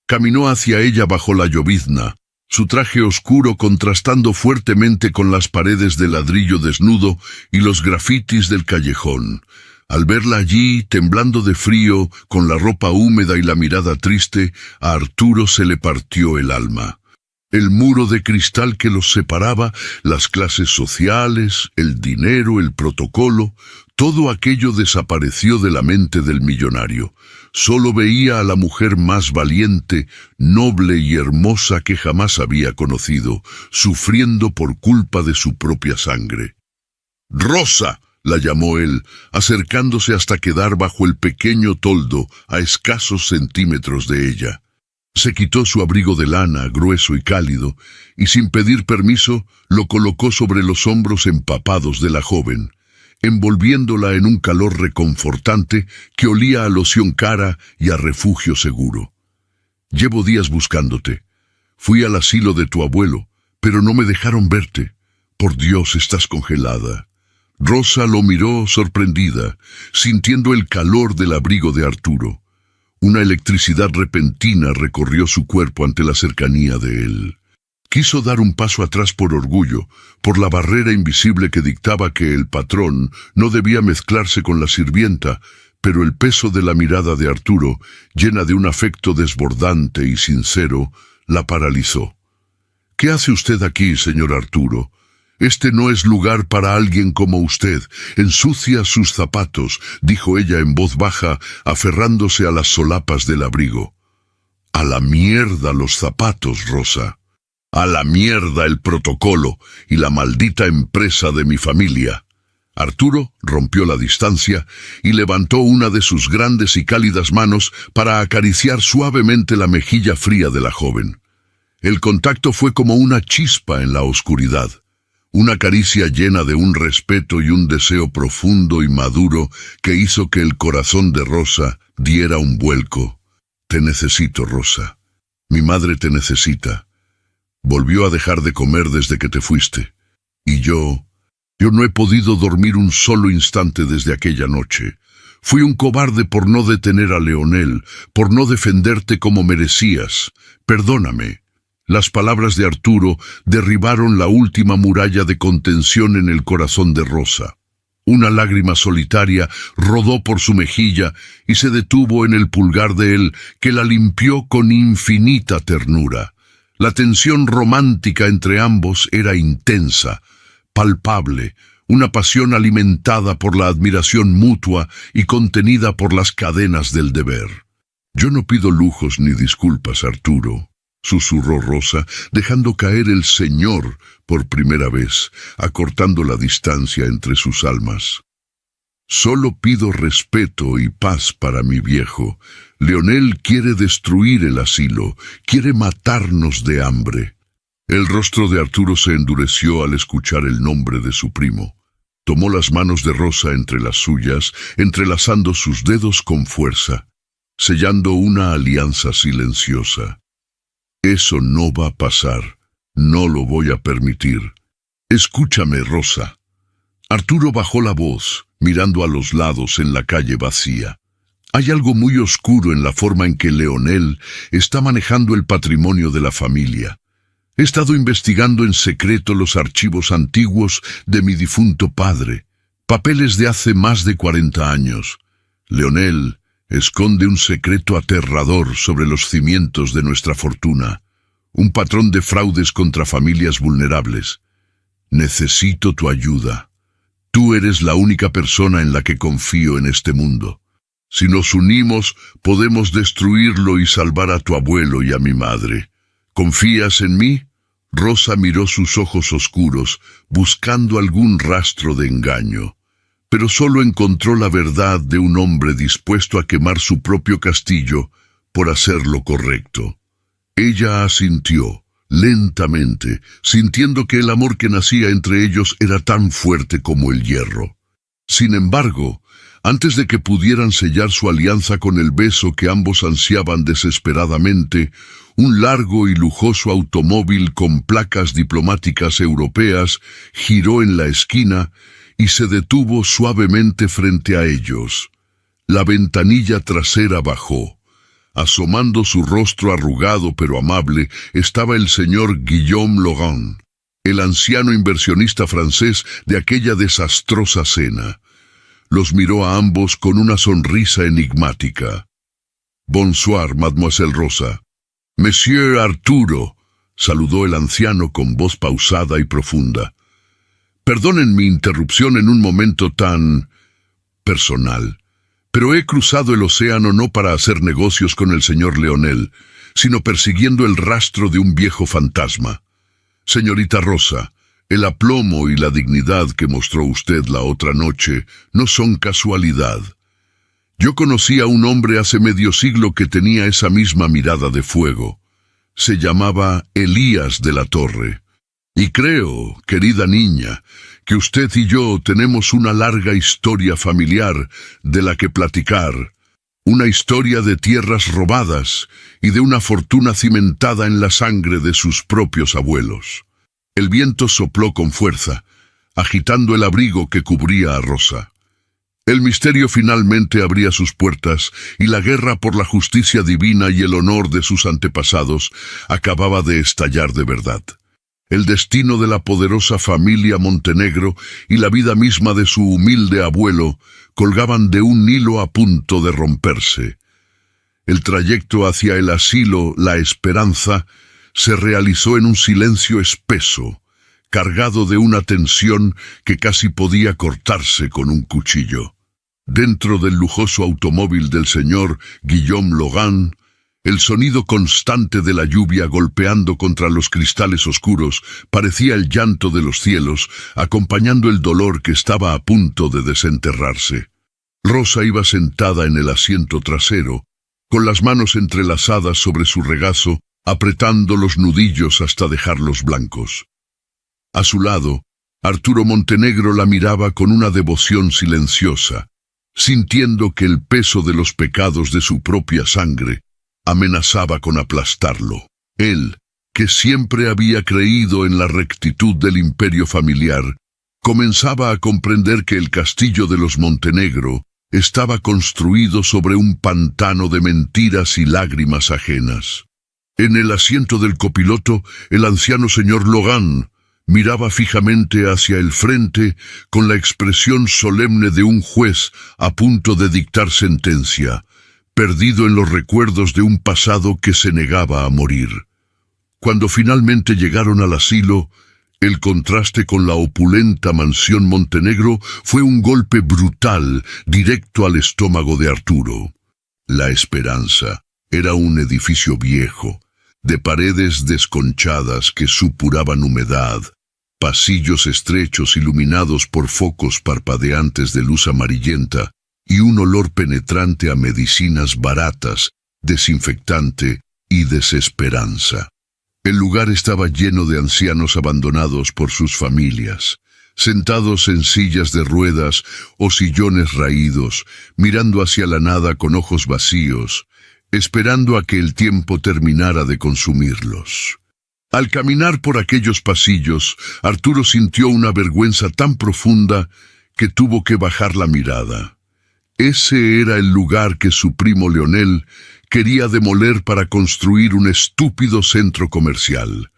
Caminó hacia ella bajo la llovizna, su traje oscuro contrastando fuertemente con las paredes de ladrillo desnudo y los grafitis del callejón. Al verla allí, temblando de frío, con la ropa húmeda y la mirada triste, a Arturo se le partió el alma. El muro de cristal que los separaba, las clases sociales, el dinero, el protocolo, todo aquello desapareció de la mente del millonario. Solo veía a la mujer más valiente, noble y hermosa que jamás había conocido, sufriendo por culpa de su propia sangre. «Rosa», la llamó él, acercándose hasta quedar bajo el pequeño toldo a escasos centímetros de ella. Se quitó su abrigo de lana, grueso y cálido, y sin pedir permiso, lo colocó sobre los hombros empapados de la joven, envolviéndola en un calor reconfortante que olía a loción cara y a refugio seguro. Llevo días buscándote. Fui al asilo de tu abuelo, pero no me dejaron verte. Por Dios, estás congelada. Rosa lo miró sorprendida, sintiendo el calor del abrigo de Arturo. Una electricidad repentina recorrió su cuerpo ante la cercanía de él. Quiso dar un paso atrás por orgullo, por la barrera invisible que dictaba que el patrón no debía mezclarse con la sirvienta, pero el peso de la mirada de Arturo, llena de un afecto desbordante y sincero, la paralizó. «¿Qué hace usted aquí, señor Arturo? Este no es lugar para alguien como usted. Ensucia sus zapatos», dijo ella en voz baja, aferrándose a las solapas del abrigo. «A la mierda los zapatos, Rosa. A la mierda el protocolo y la maldita empresa de mi familia». Arturo rompió la distancia y levantó una de sus grandes y cálidas manos para acariciar suavemente la mejilla fría de la joven. El contacto fue como una chispa en la oscuridad, una caricia llena de un respeto y un deseo profundo y maduro que hizo que el corazón de Rosa diera un vuelco. «Te necesito, Rosa. Mi madre te necesita. Volvió a dejar de comer desde que te fuiste. Y yo no he podido dormir un solo instante desde aquella noche. Fui un cobarde por no detener a Leonel, por no defenderte como merecías. Perdóname». Las palabras de Arturo derribaron la última muralla de contención en el corazón de Rosa. Una lágrima solitaria rodó por su mejilla y se detuvo en el pulgar de él, que la limpió con infinita ternura. La tensión romántica entre ambos era intensa, palpable, una pasión alimentada por la admiración mutua y contenida por las cadenas del deber. «Yo no pido lujos ni disculpas, Arturo», susurró Rosa, dejando caer el señor por primera vez, acortando la distancia entre sus almas. «Solo pido respeto y paz para mi viejo. Leonel quiere destruir el asilo, quiere matarnos de hambre». El rostro de Arturo se endureció al escuchar el nombre de su primo. Tomó las manos de Rosa entre las suyas, entrelazando sus dedos con fuerza, sellando una alianza silenciosa. «Eso no va a pasar. No lo voy a permitir. Escúchame, Rosa». Arturo bajó la voz, mirando a los lados en la calle vacía. «Hay algo muy oscuro en la forma en que Leonel está manejando el patrimonio de la familia. He estado investigando en secreto los archivos antiguos de mi difunto padre, papeles de hace más de 40 años. Leonel esconde un secreto aterrador sobre los cimientos de nuestra fortuna, un patrón de fraudes contra familias vulnerables. Necesito tu ayuda. Tú eres la única persona en la que confío en este mundo. Si nos unimos, podemos destruirlo y salvar a tu abuelo y a mi madre. ¿Confías en mí?» Rosa miró sus ojos oscuros, buscando algún rastro de engaño, pero solo encontró la verdad de un hombre dispuesto a quemar su propio castillo por hacer lo correcto. Ella asintió, lentamente, sintiendo que el amor que nacía entre ellos era tan fuerte como el hierro. Sin embargo, antes de que pudieran sellar su alianza con el beso que ambos ansiaban desesperadamente, un largo y lujoso automóvil con placas diplomáticas europeas giró en la esquina y se detuvo suavemente frente a ellos. La ventanilla trasera bajó. Asomando su rostro arrugado pero amable estaba el señor Guillaume Laurent, el anciano inversionista francés de aquella desastrosa cena. Los miró a ambos con una sonrisa enigmática. «Bonsoir, mademoiselle Rosa». «Monsieur Arturo», saludó el anciano con voz pausada y profunda. «Perdonen mi interrupción en un momento tan personal, pero he cruzado el océano no para hacer negocios con el señor Leonel, sino persiguiendo el rastro de un viejo fantasma. Señorita Rosa, el aplomo y la dignidad que mostró usted la otra noche no son casualidad. Yo conocí a un hombre hace medio siglo que tenía esa misma mirada de fuego. Se llamaba Elías de la Torre. Y creo, querida niña, que usted y yo tenemos una larga historia familiar de la que platicar. Una historia de tierras robadas y de una fortuna cimentada en la sangre de sus propios abuelos. El viento sopló con fuerza, agitando el abrigo que cubría a Rosa. El misterio finalmente abría sus puertas y la guerra por la justicia divina y el honor de sus antepasados acababa de estallar de verdad. El destino de la poderosa familia Montenegro y la vida misma de su humilde abuelo colgaban de un hilo a punto de romperse. El trayecto hacia el asilo, la esperanza, se realizó en un silencio espeso, cargado de una tensión que casi podía cortarse con un cuchillo. Dentro del lujoso automóvil del señor Guillaume Logan, el sonido constante de la lluvia golpeando contra los cristales oscuros parecía el llanto de los cielos, acompañando el dolor que estaba a punto de desenterrarse. Rosa iba sentada en el asiento trasero, con las manos entrelazadas sobre su regazo, apretando los nudillos hasta dejarlos blancos. A su lado, Arturo Montenegro la miraba con una devoción silenciosa, sintiendo que el peso de los pecados de su propia sangre amenazaba con aplastarlo. Él, que siempre había creído en la rectitud del imperio familiar, comenzaba a comprender que el castillo de los Montenegro estaba construido sobre un pantano de mentiras y lágrimas ajenas. En el asiento del copiloto, el anciano señor Logan miraba fijamente hacia el frente con la expresión solemne de un juez a punto de dictar sentencia, perdido en los recuerdos de un pasado que se negaba a morir. Cuando finalmente llegaron al asilo, el contraste con la opulenta mansión Montenegro fue un golpe brutal, directo al estómago de Arturo. La Esperanza era un edificio viejo, de paredes desconchadas que supuraban humedad, pasillos estrechos iluminados por focos parpadeantes de luz amarillenta y un olor penetrante a medicinas baratas, desinfectante y desesperanza. El lugar estaba lleno de ancianos abandonados por sus familias, sentados en sillas de ruedas o sillones raídos, mirando hacia la nada con ojos vacíos, esperando a que el tiempo terminara de consumirlos. Al caminar por aquellos pasillos, Arturo sintió una vergüenza tan profunda que tuvo que bajar la mirada. Ese era el lugar que su primo Leonel quería demoler para construir un estúpido centro comercial.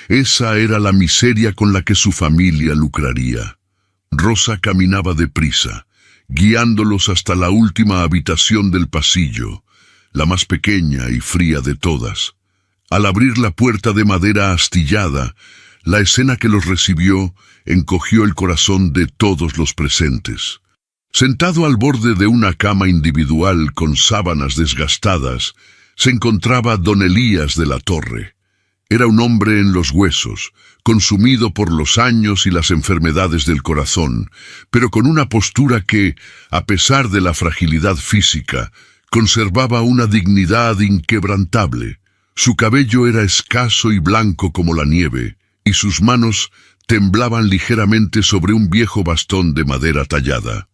Esa era la miseria con la que su familia lucraría. Rosa caminaba deprisa, guiándolos hasta la última habitación del pasillo, la más pequeña y fría de todas. Al abrir la puerta de madera astillada, la escena que los recibió encogió el corazón de todos los presentes. Sentado al borde de una cama individual con sábanas desgastadas, se encontraba don Elías de la Torre. Era un hombre en los huesos, consumido por los años y las enfermedades del corazón, pero con una postura que, a pesar de la fragilidad física, conservaba una dignidad inquebrantable. Su cabello era escaso y blanco como la nieve, y sus manos temblaban ligeramente sobre un viejo bastón de madera tallada.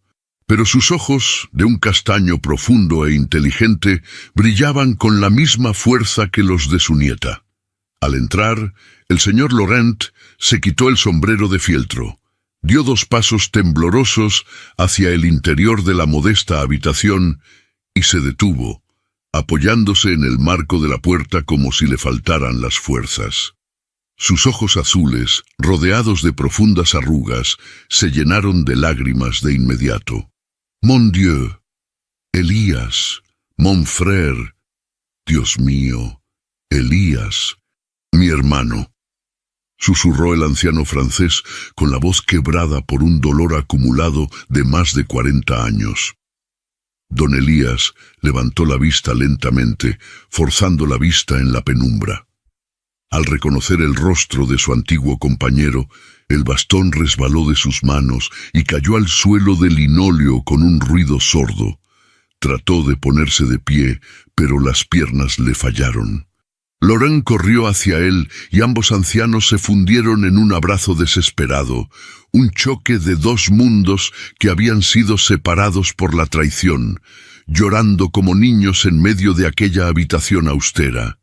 Pero sus ojos, de un castaño profundo e inteligente, brillaban con la misma fuerza que los de su nieta. Al entrar, el señor Laurent se quitó el sombrero de fieltro, dio 2 pasos temblorosos hacia el interior de la modesta habitación y se detuvo, apoyándose en el marco de la puerta como si le faltaran las fuerzas. Sus ojos azules, rodeados de profundas arrugas, se llenaron de lágrimas de inmediato. «Mon Dieu, Elías, mon frère, Dios mío, Elías, mi hermano», susurró el anciano francés con la voz quebrada por un dolor acumulado de más de 40 años. Don Elías levantó la vista lentamente, forzando la vista en la penumbra. Al reconocer el rostro de su antiguo compañero, el bastón resbaló de sus manos y cayó al suelo de linóleo con un ruido sordo. Trató de ponerse de pie, pero las piernas le fallaron. Laurent corrió hacia él y ambos ancianos se fundieron en un abrazo desesperado, un choque de 2 mundos que habían sido separados por la traición, llorando como niños en medio de aquella habitación austera.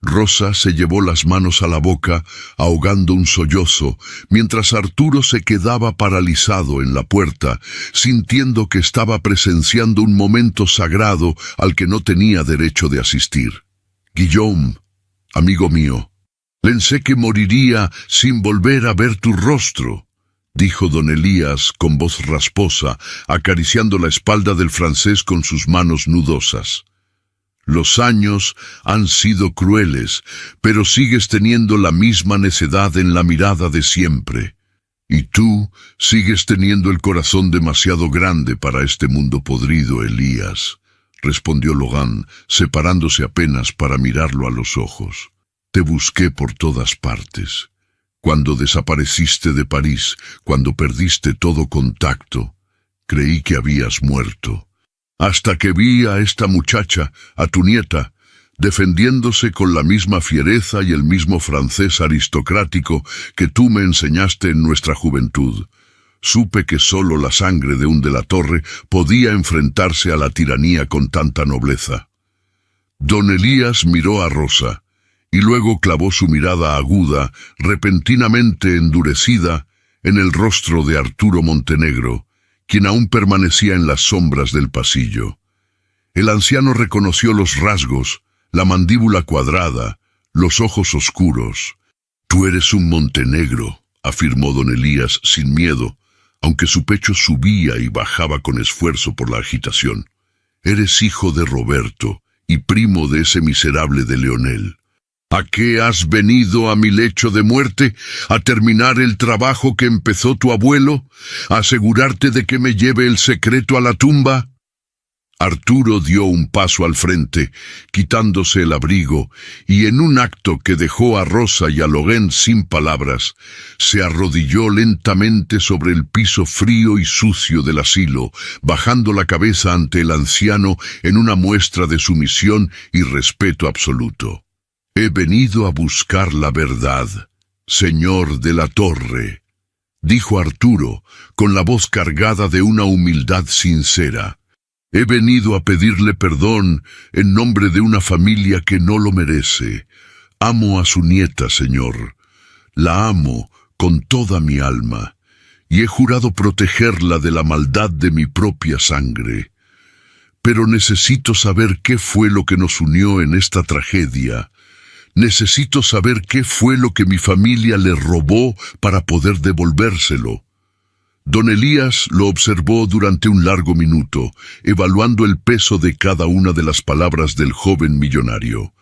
Rosa se llevó las manos a la boca, ahogando un sollozo, mientras Arturo se quedaba paralizado en la puerta, sintiendo que estaba presenciando un momento sagrado al que no tenía derecho de asistir. «Guillaume, amigo mío, pensé que moriría sin volver a ver tu rostro», dijo don Elías con voz rasposa, acariciando la espalda del francés con sus manos nudosas. «Los años han sido crueles, pero sigues teniendo la misma necedad en la mirada de siempre. Y tú sigues teniendo el corazón demasiado grande para este mundo podrido, Elías», respondió Logan, separándose apenas para mirarlo a los ojos. «Te busqué por todas partes. Cuando desapareciste de París, cuando perdiste todo contacto, creí que habías muerto. Hasta que vi a esta muchacha, a tu nieta, defendiéndose con la misma fiereza y el mismo francés aristocrático que tú me enseñaste en nuestra juventud. Supe que solo la sangre de un de la Torre podía enfrentarse a la tiranía con tanta nobleza». Don Elías miró a Rosa, y luego clavó su mirada aguda, repentinamente endurecida, en el rostro de Arturo Montenegro, quien aún permanecía en las sombras del pasillo. El anciano reconoció los rasgos, la mandíbula cuadrada, los ojos oscuros. «Tú eres un Montenegro», afirmó don Elías sin miedo, aunque su pecho subía y bajaba con esfuerzo por la agitación. «Eres hijo de Roberto y primo de ese miserable de Leonel. ¿A qué has venido a mi lecho de muerte? ¿A terminar el trabajo que empezó tu abuelo? ¿A asegurarte de que me lleve el secreto a la tumba?» Arturo dio un paso al frente, quitándose el abrigo, y en un acto que dejó a Rosa y a Logan sin palabras, se arrodilló lentamente sobre el piso frío y sucio del asilo, bajando la cabeza ante el anciano en una muestra de sumisión y respeto absoluto. «He venido a buscar la verdad, señor de la Torre», dijo Arturo, con la voz cargada de una humildad sincera. «He venido a pedirle perdón en nombre de una familia que no lo merece. Amo a su nieta, señor. La amo con toda mi alma, y he jurado protegerla de la maldad de mi propia sangre. Pero necesito saber qué fue lo que nos unió en esta tragedia. Necesito saber qué fue lo que mi familia le robó para poder devolvérselo». Don Elías lo observó durante un largo minuto, evaluando el peso de cada una de las palabras del joven millonario.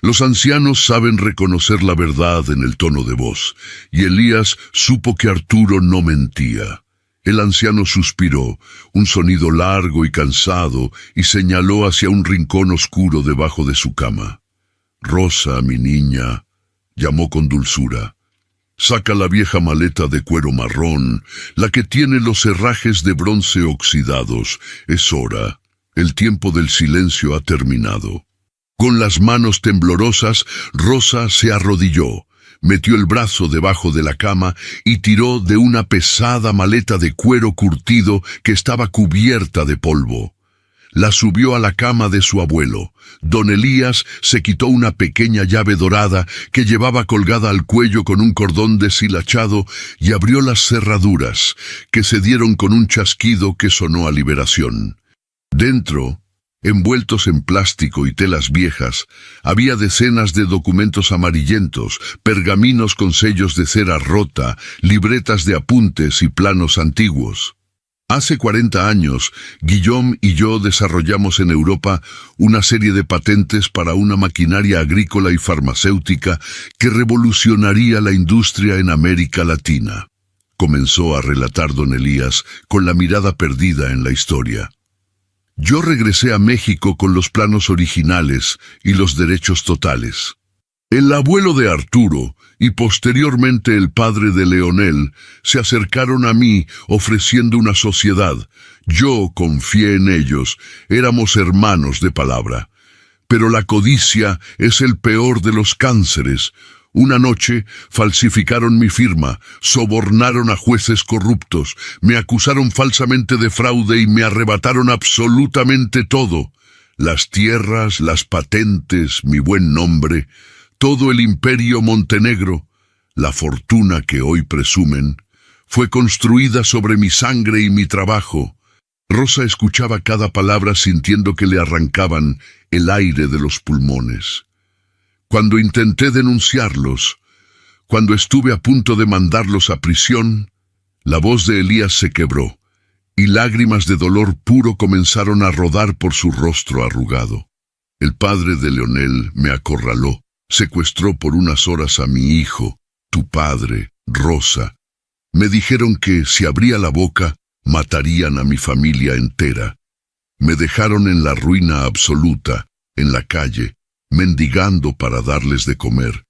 Los ancianos saben reconocer la verdad en el tono de voz, y Elías supo que Arturo no mentía. El anciano suspiró, un sonido largo y cansado, y señaló hacia un rincón oscuro debajo de su cama. «Rosa, mi niña», llamó con dulzura, «saca la vieja maleta de cuero marrón, la que tiene los herrajes de bronce oxidados. Es hora. El tiempo del silencio ha terminado». Con las manos temblorosas, Rosa se arrodilló, metió el brazo debajo de la cama y tiró de una pesada maleta de cuero curtido que estaba cubierta de polvo. La subió a la cama de su abuelo. Don Elías se quitó una pequeña llave dorada que llevaba colgada al cuello con un cordón deshilachado y abrió las cerraduras, que se dieron con un chasquido que sonó a liberación. Dentro, envueltos en plástico y telas viejas, había decenas de documentos amarillentos, pergaminos con sellos de cera rota, libretas de apuntes y planos antiguos. Hace 40 años, Guillaume y yo desarrollamos en Europa una serie de patentes para una maquinaria agrícola y farmacéutica que revolucionaría la industria en América Latina. Comenzó a relatar don Elías con la mirada perdida en la historia. Yo regresé a México con los planos originales y los derechos totales. El abuelo de Arturo y posteriormente el padre de Leonel se acercaron a mí ofreciendo una sociedad. Yo confié en ellos, éramos hermanos de palabra. Pero la codicia es el peor de los cánceres. Una noche falsificaron mi firma, sobornaron a jueces corruptos, me acusaron falsamente de fraude y me arrebataron absolutamente todo. Las tierras, las patentes, mi buen nombre, todo el imperio Montenegro, la fortuna que hoy presumen, fue construida sobre mi sangre y mi trabajo. Rosa escuchaba cada palabra sintiendo que le arrancaban el aire de los pulmones. Cuando intenté denunciarlos, cuando estuve a punto de mandarlos a prisión, la voz de Elías se quebró y lágrimas de dolor puro comenzaron a rodar por su rostro arrugado. El padre de Leonel me acorraló, secuestró por unas horas a mi hijo, tu padre, Rosa. Me dijeron que si abría la boca, matarían a mi familia entera. Me dejaron en la ruina absoluta, en la calle, mendigando para darles de comer.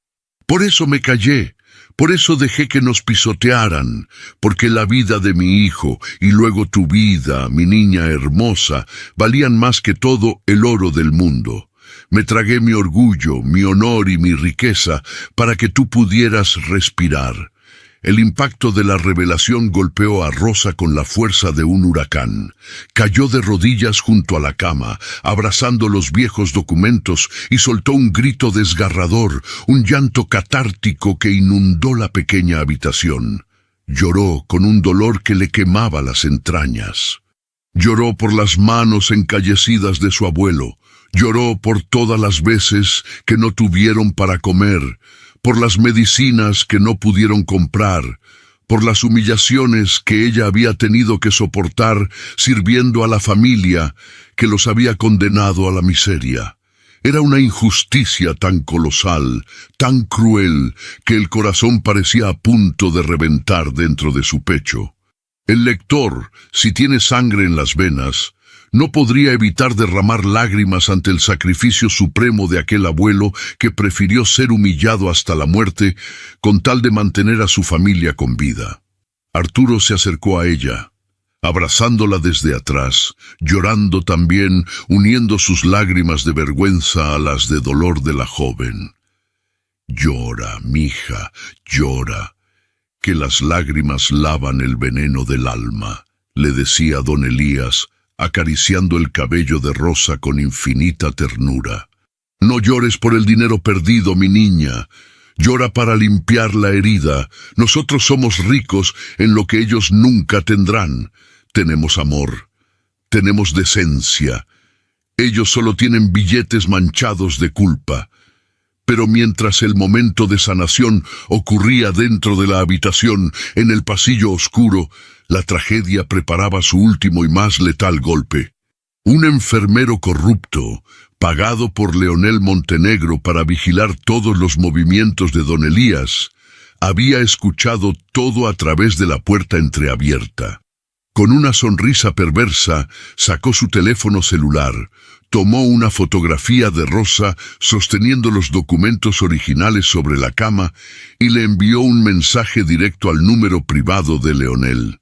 Por eso me callé, por eso dejé que nos pisotearan, porque la vida de mi hijo y luego tu vida, mi niña hermosa, valían más que todo el oro del mundo. Me tragué mi orgullo, mi honor y mi riqueza para que tú pudieras respirar. El impacto de la revelación golpeó a Rosa con la fuerza de un huracán. Cayó de rodillas junto a la cama, abrazando los viejos documentos, y soltó un grito desgarrador, un llanto catártico que inundó la pequeña habitación. Lloró con un dolor que le quemaba las entrañas. Lloró por las manos encallecidas de su abuelo. Lloró por todas las veces que no tuvieron para comer, por las medicinas que no pudieron comprar, por las humillaciones que ella había tenido que soportar sirviendo a la familia que los había condenado a la miseria. Era una injusticia tan colosal, tan cruel, que el corazón parecía a punto de reventar dentro de su pecho. El lector, si tiene sangre en las venas, no podría evitar derramar lágrimas ante el sacrificio supremo de aquel abuelo que prefirió ser humillado hasta la muerte con tal de mantener a su familia con vida. Arturo se acercó a ella, abrazándola desde atrás, llorando también, uniendo sus lágrimas de vergüenza a las de dolor de la joven. Llora, mija, llora, que las lágrimas lavan el veneno del alma, le decía don Elías, acariciando el cabello de Rosa con infinita ternura. No llores por el dinero perdido, mi niña. Llora para limpiar la herida. Nosotros somos ricos en lo que ellos nunca tendrán. Tenemos amor. Tenemos decencia. Ellos solo tienen billetes manchados de culpa. Pero mientras el momento de sanación ocurría dentro de la habitación, en el pasillo oscuro, la tragedia preparaba su último y más letal golpe. Un enfermero corrupto, pagado por Leonel Montenegro para vigilar todos los movimientos de don Elías, había escuchado todo a través de la puerta entreabierta. Con una sonrisa perversa, sacó su teléfono celular, tomó una fotografía de Rosa sosteniendo los documentos originales sobre la cama y le envió un mensaje directo al número privado de Leonel.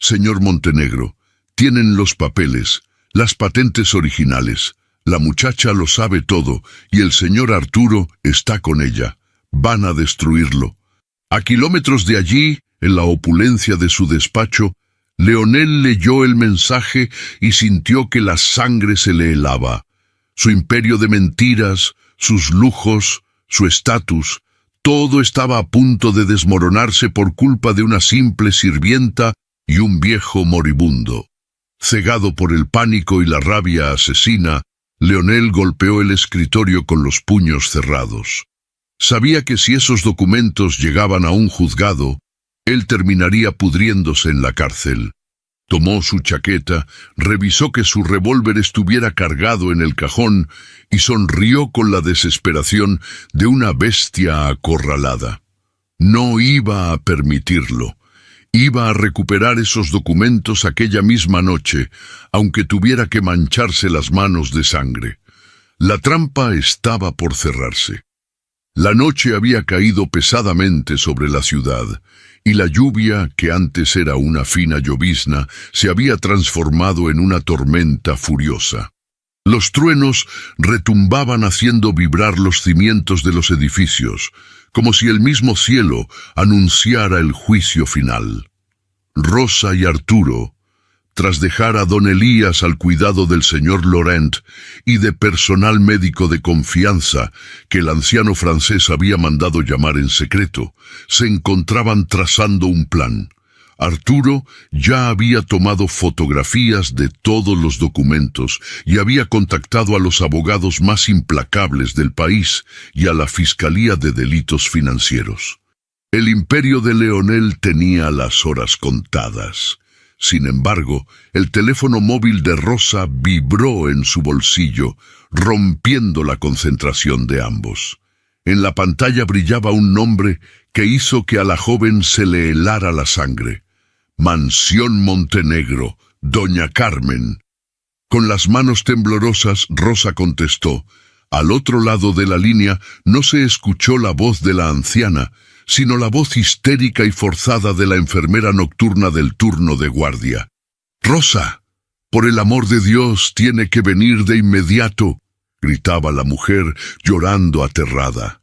Señor Montenegro, tienen los papeles, las patentes originales. La muchacha lo sabe todo y el señor Arturo está con ella. Van a destruirlo. A kilómetros de allí, en la opulencia de su despacho, Leonel leyó el mensaje y sintió que la sangre se le helaba. Su imperio de mentiras, sus lujos, su estatus, todo estaba a punto de desmoronarse por culpa de una simple sirvienta y un viejo moribundo. Cegado por el pánico y la rabia asesina, Leonel golpeó el escritorio con los puños cerrados. Sabía que si esos documentos llegaban a un juzgado, él terminaría pudriéndose en la cárcel. Tomó su chaqueta, revisó que su revólver estuviera cargado en el cajón y sonrió con la desesperación de una bestia acorralada. No iba a permitirlo. Iba a recuperar esos documentos aquella misma noche, aunque tuviera que mancharse las manos de sangre. La trampa estaba por cerrarse. La noche había caído pesadamente sobre la ciudad, y la lluvia, que antes era una fina llovizna, se había transformado en una tormenta furiosa. Los truenos retumbaban haciendo vibrar los cimientos de los edificios, como si el mismo cielo anunciara el juicio final. Rosa y Arturo, tras dejar a don Elías al cuidado del señor Laurent y de personal médico de confianza que el anciano francés había mandado llamar en secreto, se encontraban trazando un plan. Arturo ya había tomado fotografías de todos los documentos y había contactado a los abogados más implacables del país y a la Fiscalía de Delitos Financieros. El imperio de Leonel tenía las horas contadas. Sin embargo, el teléfono móvil de Rosa vibró en su bolsillo, rompiendo la concentración de ambos. En la pantalla brillaba un nombre que hizo que a la joven se le helara la sangre. Mansión Montenegro, Doña Carmen. Con las manos temblorosas, Rosa contestó. Al otro lado de la línea no se escuchó la voz de la anciana, sino la voz histérica y forzada de la enfermera nocturna del turno de guardia. «Rosa, por el amor de Dios, tiene que venir de inmediato», gritaba la mujer, llorando aterrada.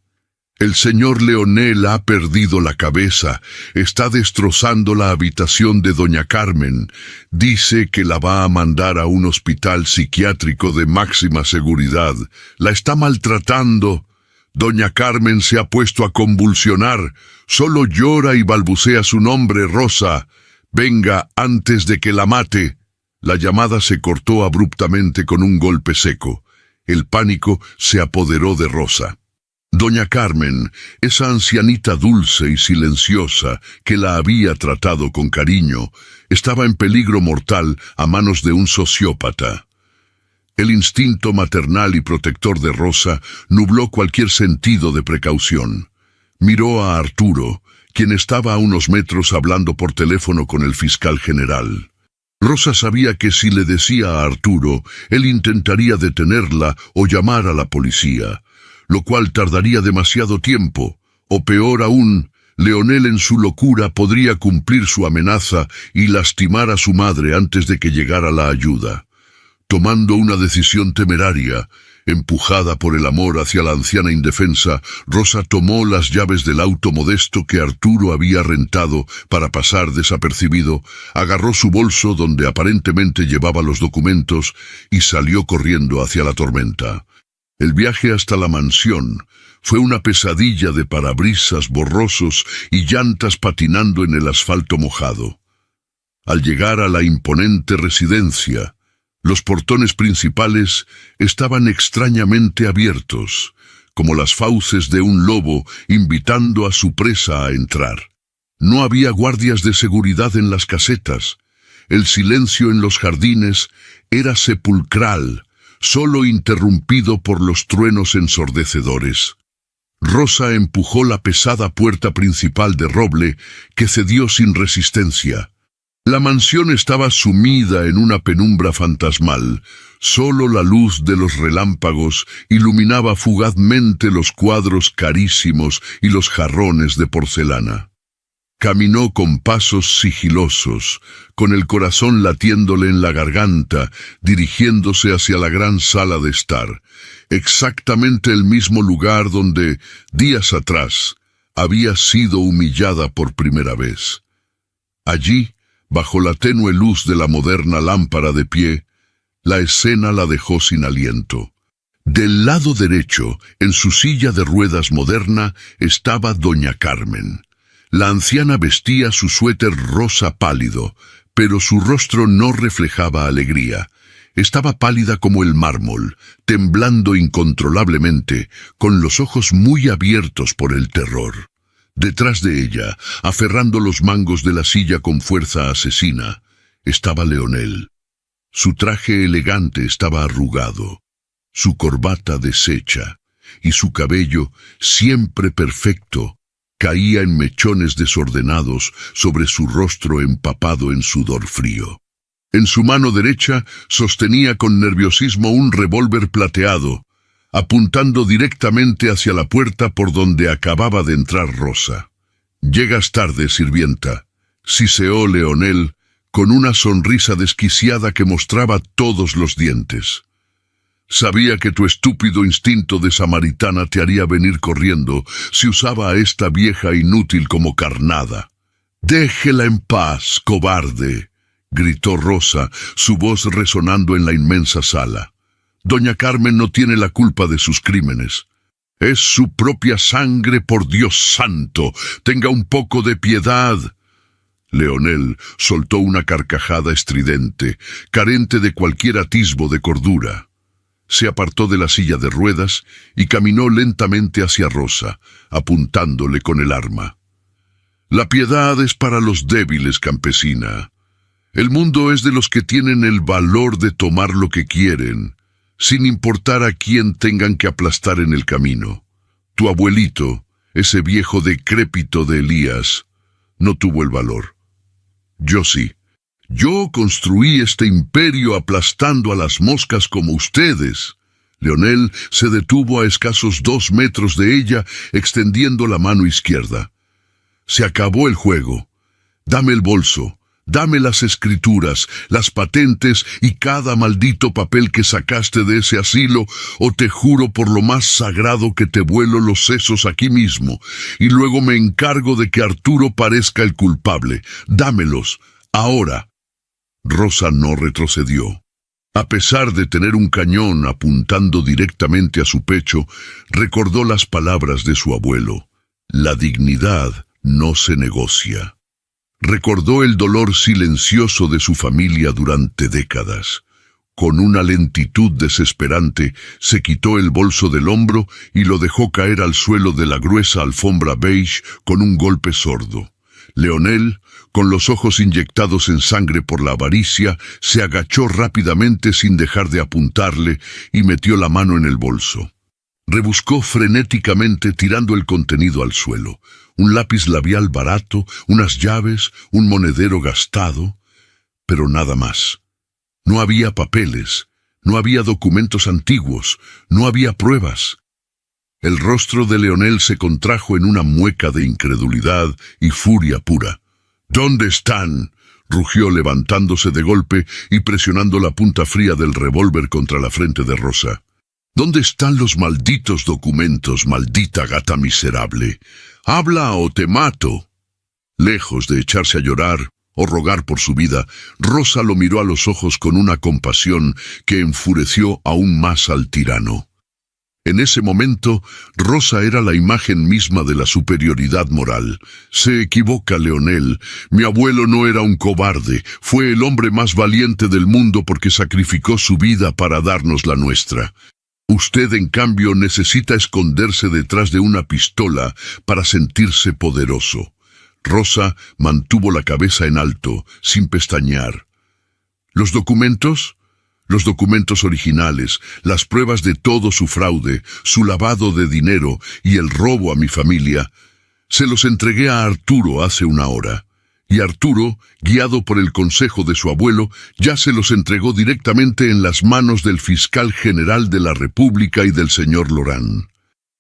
«El señor Leonel ha perdido la cabeza, está destrozando la habitación de doña Carmen. Dice que la va a mandar a un hospital psiquiátrico de máxima seguridad. La está maltratando. Doña Carmen se ha puesto a convulsionar. Solo llora y balbucea su nombre, Rosa. Venga antes de que la mate». La llamada se cortó abruptamente con un golpe seco. El pánico se apoderó de Rosa. Doña Carmen, esa ancianita dulce y silenciosa que la había tratado con cariño, estaba en peligro mortal a manos de un sociópata. El instinto maternal y protector de Rosa nubló cualquier sentido de precaución. Miró a Arturo, quien estaba a unos metros hablando por teléfono con el fiscal general. Rosa sabía que si le decía a Arturo, él intentaría detenerla o llamar a la policía, lo cual tardaría demasiado tiempo, o peor aún, Leonel en su locura podría cumplir su amenaza y lastimar a su madre antes de que llegara la ayuda. Tomando una decisión temeraria, empujada por el amor hacia la anciana indefensa, Rosa tomó las llaves del auto modesto que Arturo había rentado para pasar desapercibido, agarró su bolso donde aparentemente llevaba los documentos y salió corriendo hacia la tormenta. El viaje hasta la mansión fue una pesadilla de parabrisas borrosos y llantas patinando en el asfalto mojado. Al llegar a la imponente residencia, los portones principales estaban extrañamente abiertos, como las fauces de un lobo invitando a su presa a entrar. No había guardias de seguridad en las casetas. El silencio en los jardines era sepulcral, solo interrumpido por los truenos ensordecedores. Rosa empujó la pesada puerta principal de roble, que cedió sin resistencia. La mansión estaba sumida en una penumbra fantasmal. Solo la luz de los relámpagos iluminaba fugazmente los cuadros carísimos y los jarrones de porcelana. Caminó con pasos sigilosos, con el corazón latiéndole en la garganta, dirigiéndose hacia la gran sala de estar, exactamente el mismo lugar donde, días atrás, había sido humillada por primera vez. Allí, bajo la tenue luz de la moderna lámpara de pie, la escena la dejó sin aliento. Del lado derecho, en su silla de ruedas moderna, estaba doña Carmen. La anciana vestía su suéter rosa pálido, pero su rostro no reflejaba alegría. Estaba pálida como el mármol, temblando incontrolablemente, con los ojos muy abiertos por el terror. Detrás de ella, aferrando los mangos de la silla con fuerza asesina, estaba Leonel. Su traje elegante estaba arrugado, su corbata deshecha, y su cabello, siempre perfecto, caía en mechones desordenados sobre su rostro empapado en sudor frío. En su mano derecha sostenía con nerviosismo un revólver plateado, apuntando directamente hacia la puerta por donde acababa de entrar Rosa. «Llegas tarde, sirvienta», siseó Leonel, con una sonrisa desquiciada que mostraba todos los dientes. Sabía que tu estúpido instinto de samaritana te haría venir corriendo si usaba a esta vieja inútil como carnada. «Déjela en paz, cobarde», gritó Rosa, su voz resonando en la inmensa sala. «Doña Carmen no tiene la culpa de sus crímenes. Es su propia sangre, por Dios santo. Tenga un poco de piedad». Leonel soltó una carcajada estridente, carente de cualquier atisbo de cordura. Se apartó de la silla de ruedas y caminó lentamente hacia Rosa, apuntándole con el arma. «La piedad es para los débiles, campesina. El mundo es de los que tienen el valor de tomar lo que quieren, sin importar a quién tengan que aplastar en el camino. Tu abuelito, ese viejo decrépito de Elías, no tuvo el valor. Yo sí. Yo construí este imperio aplastando a las moscas como ustedes». Leonel se detuvo a escasos 2 metros de ella, extendiendo la mano izquierda. «Se acabó el juego. Dame el bolso, dame las escrituras, las patentes y cada maldito papel que sacaste de ese asilo, o te juro por lo más sagrado que te vuelo los sesos aquí mismo, y luego me encargo de que Arturo parezca el culpable. Dámelos, ahora». Rosa no retrocedió. A pesar de tener un cañón apuntando directamente a su pecho, recordó las palabras de su abuelo: «La dignidad no se negocia». Recordó el dolor silencioso de su familia durante décadas. Con una lentitud desesperante, se quitó el bolso del hombro y lo dejó caer al suelo de la gruesa alfombra beige con un golpe sordo. Leonel, con los ojos inyectados en sangre por la avaricia, se agachó rápidamente sin dejar de apuntarle y metió la mano en el bolso. Rebuscó frenéticamente tirando el contenido al suelo: un lápiz labial barato, unas llaves, un monedero gastado, pero nada más. No había papeles, no había documentos antiguos, no había pruebas. El rostro de Leonel se contrajo en una mueca de incredulidad y furia pura. «¿Dónde están?», rugió levantándose de golpe y presionando la punta fría del revólver contra la frente de Rosa. «¿Dónde están los malditos documentos, maldita gata miserable? Habla o te mato». Lejos de echarse a llorar o rogar por su vida, Rosa lo miró a los ojos con una compasión que enfureció aún más al tirano. En ese momento, Rosa era la imagen misma de la superioridad moral. «Se equivoca, Leonel. Mi abuelo no era un cobarde. Fue el hombre más valiente del mundo porque sacrificó su vida para darnos la nuestra. Usted, en cambio, necesita esconderse detrás de una pistola para sentirse poderoso». Rosa mantuvo la cabeza en alto, sin pestañear. «¿Los documentos?» Los documentos originales, las pruebas de todo su fraude, su lavado de dinero y el robo a mi familia, se los entregué a Arturo hace 1 hora. Y Arturo, guiado por el consejo de su abuelo, ya se los entregó directamente en las manos del fiscal general de la República y del señor Lorán.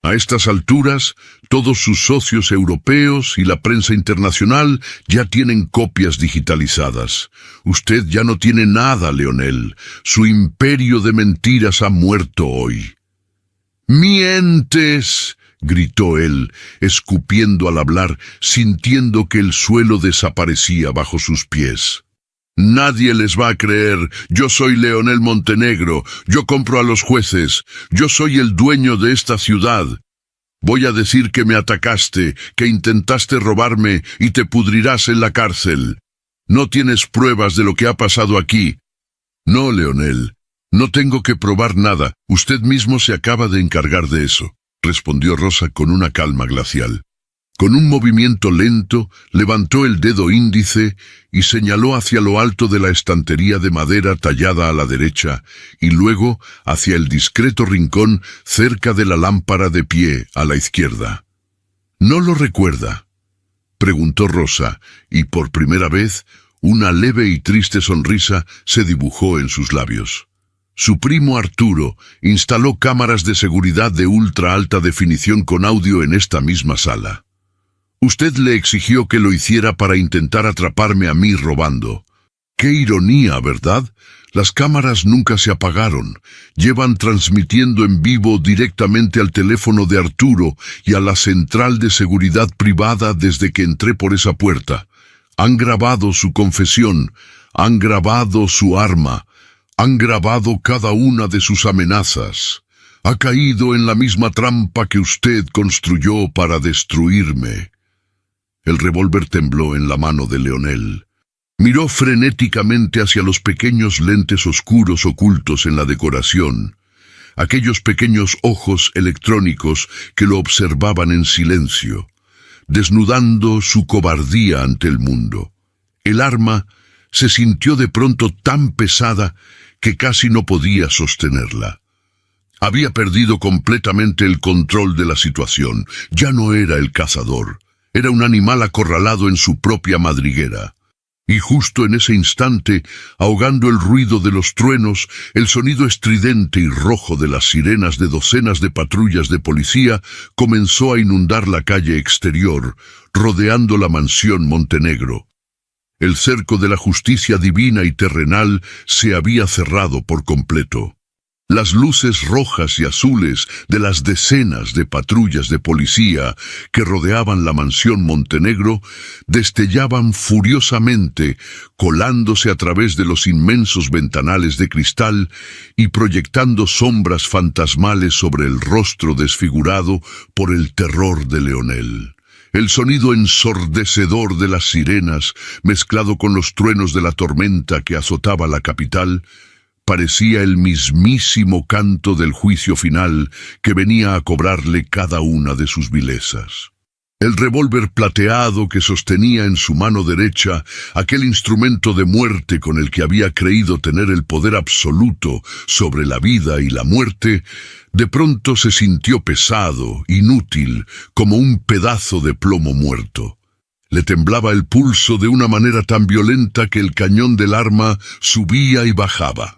A estas alturas, todos sus socios europeos y la prensa internacional ya tienen copias digitalizadas. Usted ya no tiene nada, Leonel. Su imperio de mentiras ha muerto hoy». «¡Mientes!», gritó él, escupiendo al hablar, sintiendo que el suelo desaparecía bajo sus pies. «Nadie les va a creer. Yo soy Leonel Montenegro. Yo compro a los jueces. Yo soy el dueño de esta ciudad. Voy a decir que me atacaste, que intentaste robarme y te pudrirás en la cárcel. No tienes pruebas de lo que ha pasado aquí». «No, Leonel. No tengo que probar nada. Usted mismo se acaba de encargar de eso», respondió Rosa con una calma glacial. Con un movimiento lento, levantó el dedo índice y señaló hacia lo alto de la estantería de madera tallada a la derecha, y luego hacia el discreto rincón cerca de la lámpara de pie a la izquierda. «¿No lo recuerda?», preguntó Rosa, y por primera vez una leve y triste sonrisa se dibujó en sus labios. Su primo Arturo instaló cámaras de seguridad de ultra alta definición con audio en esta misma sala. «Usted le exigió que lo hiciera para intentar atraparme a mí robando. Qué ironía, ¿verdad? Las cámaras nunca se apagaron. Llevan transmitiendo en vivo directamente al teléfono de Arturo y a la central de seguridad privada desde que entré por esa puerta. Han grabado su confesión, han grabado su arma, han grabado cada una de sus amenazas. Ha caído en la misma trampa que usted construyó para destruirme. El revólver tembló en la mano de Leonel. Miró frenéticamente hacia los pequeños lentes oscuros ocultos en la decoración, aquellos pequeños ojos electrónicos que lo observaban en silencio, desnudando su cobardía ante el mundo. El arma se sintió de pronto tan pesada que casi no podía sostenerla. Había perdido completamente el control de la situación. Ya no era el cazador, era un animal acorralado en su propia madriguera. Y justo en ese instante, ahogando el ruido de los truenos, el sonido estridente y rojo de las sirenas de docenas de patrullas de policía comenzó a inundar la calle exterior, rodeando la mansión Montenegro. El cerco de la justicia divina y terrenal se había cerrado por completo. Las luces rojas y azules de las decenas de patrullas de policía que rodeaban la mansión Montenegro destellaban furiosamente, colándose a través de los inmensos ventanales de cristal y proyectando sombras fantasmales sobre el rostro desfigurado por el terror de Leonel. El sonido ensordecedor de las sirenas, mezclado con los truenos de la tormenta que azotaba la capital, parecía el mismísimo canto del juicio final que venía a cobrarle cada una de sus vilezas. El revólver plateado que sostenía en su mano derecha, aquel instrumento de muerte con el que había creído tener el poder absoluto sobre la vida y la muerte, de pronto se sintió pesado, inútil, como un pedazo de plomo muerto. Le temblaba el pulso de una manera tan violenta que el cañón del arma subía y bajaba.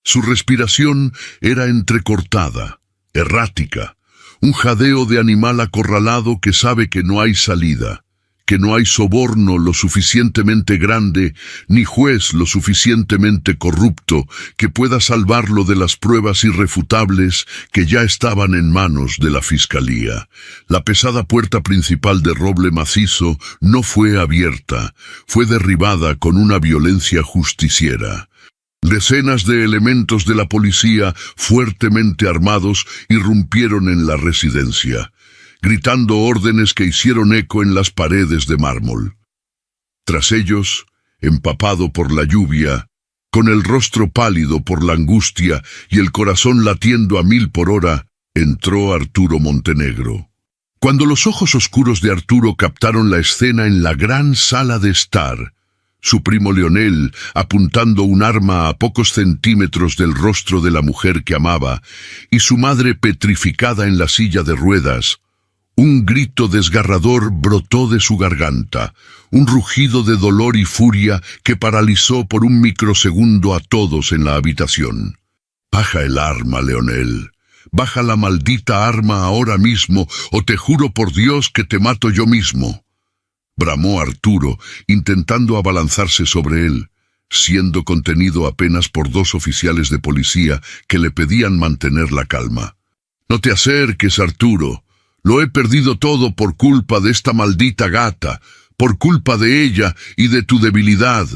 Su respiración era entrecortada, errática, un jadeo de animal acorralado que sabe que no hay salida, que no hay soborno lo suficientemente grande, ni juez lo suficientemente corrupto que pueda salvarlo de las pruebas irrefutables que ya estaban en manos de la fiscalía. La pesada puerta principal de roble macizo no fue abierta, fue derribada con una violencia justiciera. Decenas de elementos de la policía, fuertemente armados, irrumpieron en la residencia, gritando órdenes que hicieron eco en las paredes de mármol. Tras ellos, empapado por la lluvia, con el rostro pálido por la angustia y el corazón latiendo a 1000 por hora, entró Arturo Montenegro. Cuando los ojos oscuros de Arturo captaron la escena en la gran sala de estar, su primo Leonel, apuntando un arma a pocos centímetros del rostro de la mujer que amaba, y su madre petrificada en la silla de ruedas, un grito desgarrador brotó de su garganta, un rugido de dolor y furia que paralizó por un microsegundo a todos en la habitación. «Baja el arma, Leonel. Baja la maldita arma ahora mismo, o te juro por Dios que te mato yo mismo», bramó Arturo, intentando abalanzarse sobre él, siendo contenido apenas por 2 oficiales de policía que le pedían mantener la calma. «No te acerques, Arturo. Lo he perdido todo por culpa de esta maldita gata, por culpa de ella y de tu debilidad»,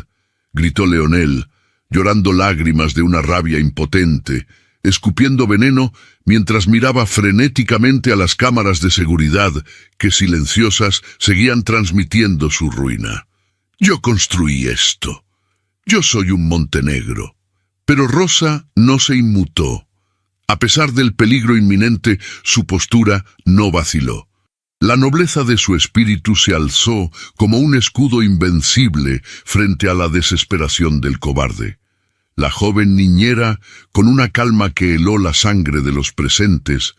gritó Leonel, llorando lágrimas de una rabia impotente, escupiendo veneno mientras miraba frenéticamente a las cámaras de seguridad que, silenciosas, seguían transmitiendo su ruina. «Yo construí esto. Yo soy un Montenegro». Pero Rosa no se inmutó. A pesar del peligro inminente, su postura no vaciló. La nobleza de su espíritu se alzó como un escudo invencible frente a la desesperación del cobarde. La joven niñera, con una calma que heló la sangre de los presentes,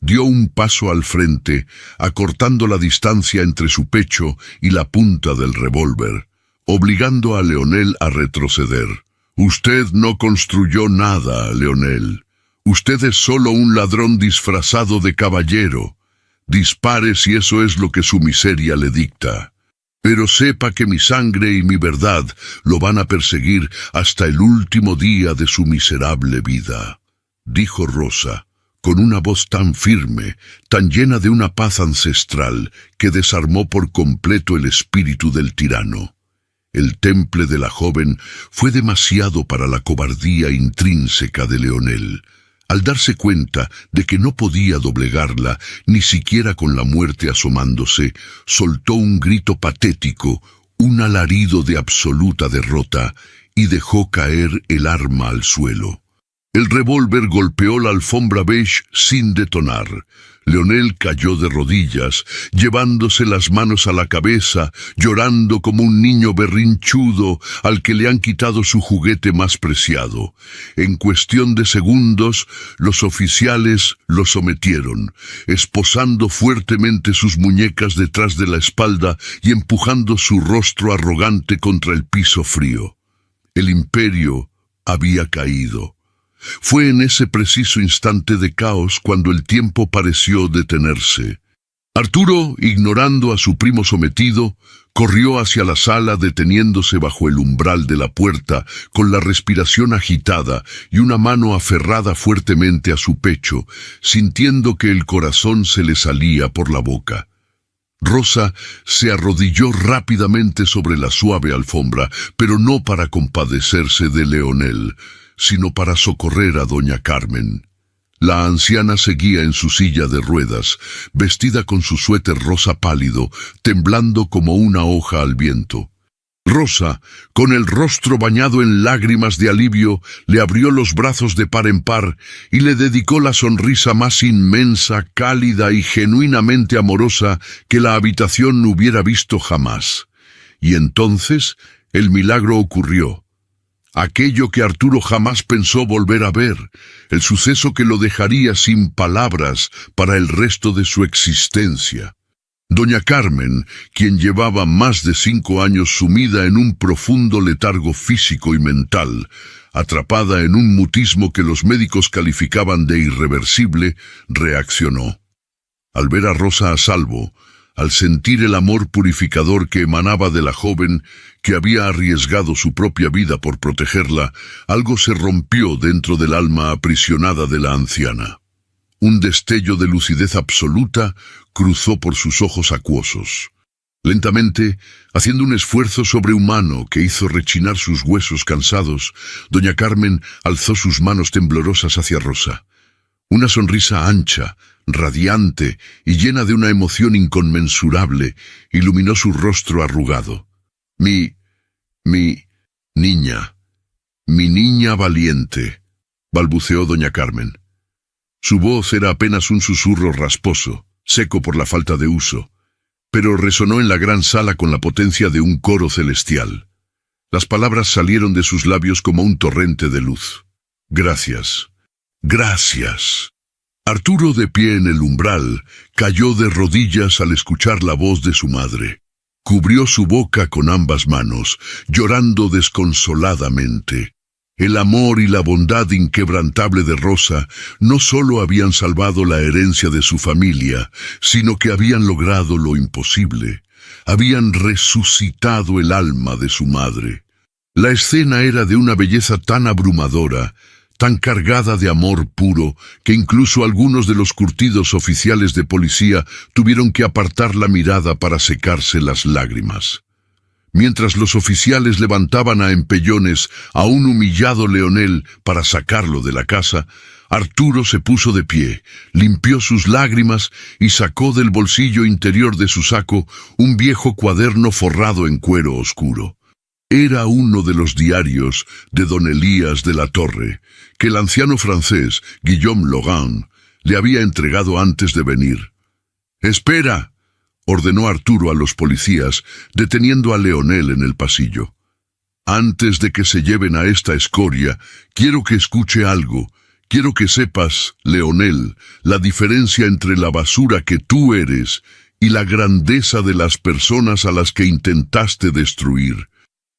dio un paso al frente, acortando la distancia entre su pecho y la punta del revólver, obligando a Leonel a retroceder. «Usted no construyó nada, Leonel. Usted es solo un ladrón disfrazado de caballero. Dispare si eso es lo que su miseria le dicta». Pero sepa que mi sangre y mi verdad lo van a perseguir hasta el último día de su miserable vida, dijo Rosa, con una voz tan firme, tan llena de una paz ancestral, que desarmó por completo el espíritu del tirano. El temple de la joven fue demasiado para la cobardía intrínseca de Leonel. Al darse cuenta de que no podía doblegarla, ni siquiera con la muerte asomándose, soltó un grito patético, un alarido de absoluta derrota, y dejó caer el arma al suelo. El revólver golpeó la alfombra beige sin detonar. Leonel cayó de rodillas, llevándose las manos a la cabeza, llorando como un niño berrinchudo al que le han quitado su juguete más preciado. En cuestión de segundos, los oficiales lo sometieron, esposando fuertemente sus muñecas detrás de la espalda y empujando su rostro arrogante contra el piso frío. El imperio había caído. Fue en ese preciso instante de caos cuando el tiempo pareció detenerse. Arturo, ignorando a su primo sometido, corrió hacia la sala deteniéndose bajo el umbral de la puerta, con la respiración agitada y una mano aferrada fuertemente a su pecho, sintiendo que el corazón se le salía por la boca. Rosa se arrodilló rápidamente sobre la suave alfombra, pero no para compadecerse de Leonel, sino para socorrer a doña Carmen. La anciana seguía en su silla de ruedas, vestida con su suéter rosa pálido, temblando como una hoja al viento. Rosa, con el rostro bañado en lágrimas de alivio, le abrió los brazos de par en par y le dedicó la sonrisa más inmensa, cálida y genuinamente amorosa que la habitación hubiera visto jamás. Y entonces el milagro ocurrió. Aquello que Arturo jamás pensó volver a ver, el suceso que lo dejaría sin palabras para el resto de su existencia. Doña Carmen, quien llevaba más de 5 años sumida en un profundo letargo físico y mental, atrapada en un mutismo que los médicos calificaban de irreversible, reaccionó. Al ver a Rosa a salvo, al sentir el amor purificador que emanaba de la joven que había arriesgado su propia vida por protegerla, algo se rompió dentro del alma aprisionada de la anciana. Un destello de lucidez absoluta cruzó por sus ojos acuosos. Lentamente, haciendo un esfuerzo sobrehumano que hizo rechinar sus huesos cansados, doña Carmen alzó sus manos temblorosas hacia Rosa. Una sonrisa ancha, radiante y llena de una emoción inconmensurable, iluminó su rostro arrugado. Mi niña valiente, balbuceó doña Carmen. Su voz era apenas un susurro rasposo, seco por la falta de uso, pero resonó en la gran sala con la potencia de un coro celestial. Las palabras salieron de sus labios como un torrente de luz. Gracias. Gracias. Arturo, de pie en el umbral, cayó de rodillas al escuchar la voz de su madre. Cubrió su boca con ambas manos, llorando desconsoladamente. El amor y la bondad inquebrantable de Rosa no solo habían salvado la herencia de su familia, sino que habían logrado lo imposible. Habían resucitado el alma de su madre. La escena era de una belleza tan abrumadora, tan cargada de amor puro, que incluso algunos de los curtidos oficiales de policía tuvieron que apartar la mirada para secarse las lágrimas. Mientras los oficiales levantaban a empellones a un humillado Leonel para sacarlo de la casa, Arturo se puso de pie, limpió sus lágrimas y sacó del bolsillo interior de su saco un viejo cuaderno forrado en cuero oscuro. Era uno de los diarios de don Elías de la Torre, que el anciano francés, Guillaume Logan, le había entregado antes de venir. «¡Espera!», ordenó Arturo a los policías, deteniendo a Leonel en el pasillo. «Antes de que se lleven a esta escoria, quiero que escuche algo. Quiero que sepas, Leonel, la diferencia entre la basura que tú eres y la grandeza de las personas a las que intentaste destruir».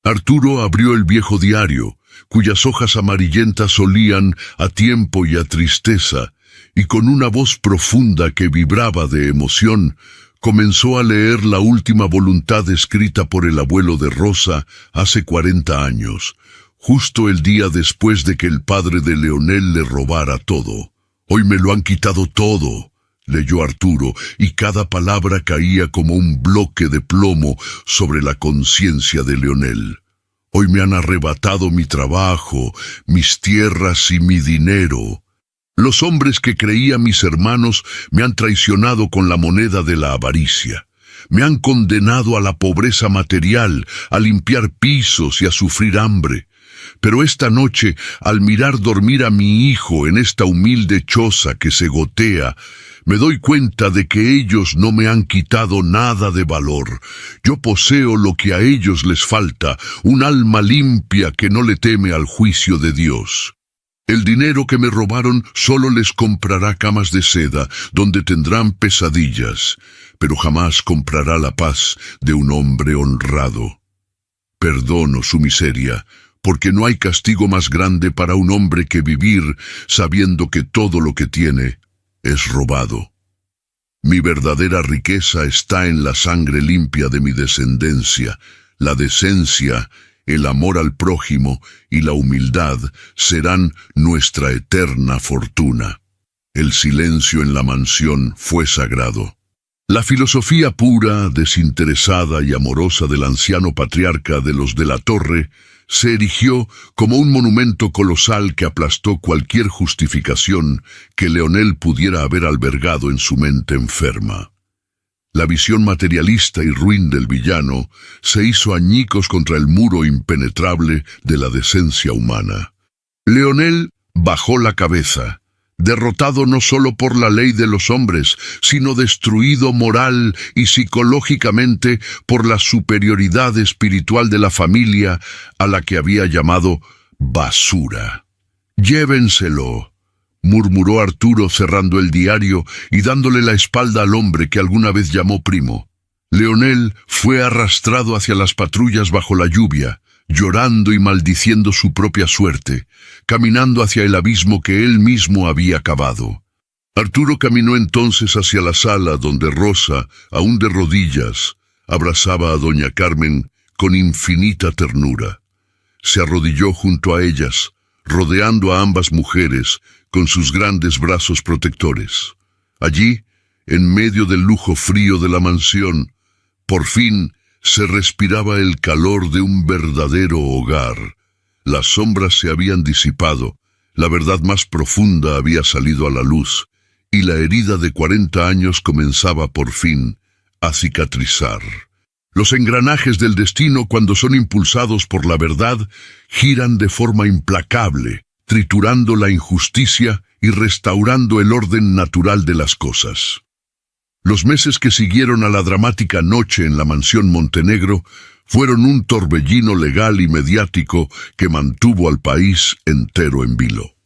Arturo abrió el viejo diario, cuyas hojas amarillentas olían a tiempo y a tristeza, y con una voz profunda que vibraba de emoción, comenzó a leer la última voluntad escrita por el abuelo de Rosa hace 40 años, justo el día después de que el padre de Leonel le robara todo. «Hoy me lo han quitado todo», leyó Arturo, y cada palabra caía como un bloque de plomo sobre la conciencia de Leonel. «Hoy me han arrebatado mi trabajo, mis tierras y mi dinero. Los hombres que creía mis hermanos me han traicionado con la moneda de la avaricia. Me han condenado a la pobreza material, a limpiar pisos y a sufrir hambre. Pero esta noche, al mirar dormir a mi hijo en esta humilde choza que se gotea, me doy cuenta de que ellos no me han quitado nada de valor. Yo poseo lo que a ellos les falta, un alma limpia que no le teme al juicio de Dios. El dinero que me robaron solo les comprará camas de seda, donde tendrán pesadillas, pero jamás comprará la paz de un hombre honrado. Perdono su miseria, porque no hay castigo más grande para un hombre que vivir sabiendo que todo lo que tiene es robado. Mi verdadera riqueza está en la sangre limpia de mi descendencia. La decencia, el amor al prójimo y la humildad serán nuestra eterna fortuna. El silencio en la mansión fue sagrado. La filosofía pura, desinteresada y amorosa del anciano patriarca de los de la Torre se erigió como un monumento colosal que aplastó cualquier justificación que Leonel pudiera haber albergado en su mente enferma. La visión materialista y ruin del villano se hizo añicos contra el muro impenetrable de la decencia humana. Leonel bajó la cabeza, derrotado no solo por la ley de los hombres, sino destruido moral y psicológicamente por la superioridad espiritual de la familia a la que había llamado basura. «Llévenselo», murmuró Arturo cerrando el diario y dándole la espalda al hombre que alguna vez llamó primo. Leonel fue arrastrado hacia las patrullas bajo la lluvia, llorando y maldiciendo su propia suerte, caminando hacia el abismo que él mismo había cavado. Arturo caminó entonces hacia la sala donde Rosa, aún de rodillas, abrazaba a doña Carmen con infinita ternura. Se arrodilló junto a ellas, rodeando a ambas mujeres con sus grandes brazos protectores. Allí, en medio del lujo frío de la mansión, por fin se respiraba el calor de un verdadero hogar. Las sombras se habían disipado, la verdad más profunda había salido a la luz, y la herida de 40 años comenzaba por fin a cicatrizar. Los engranajes del destino, cuando son impulsados por la verdad, giran de forma implacable, triturando la injusticia y restaurando el orden natural de las cosas. Los meses que siguieron a la dramática noche en la mansión Montenegro fueron un torbellino legal y mediático que mantuvo al país entero en vilo.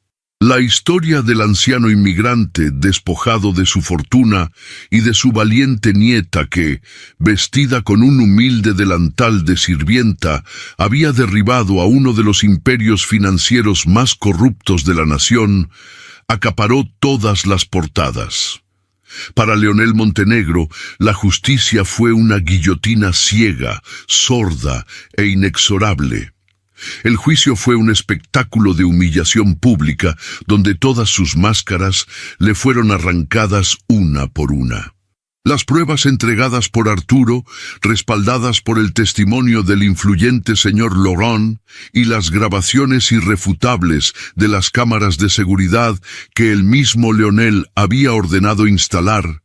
La historia del anciano inmigrante despojado de su fortuna y de su valiente nieta que, vestida con un humilde delantal de sirvienta, había derribado a uno de los imperios financieros más corruptos de la nación, acaparó todas las portadas. Para Leonel Montenegro, la justicia fue una guillotina ciega, sorda e inexorable. El juicio fue un espectáculo de humillación pública, donde todas sus máscaras le fueron arrancadas una por una. Las pruebas entregadas por Arturo, respaldadas por el testimonio del influyente señor Laurent, y las grabaciones irrefutables de las cámaras de seguridad que el mismo Leonel había ordenado instalar,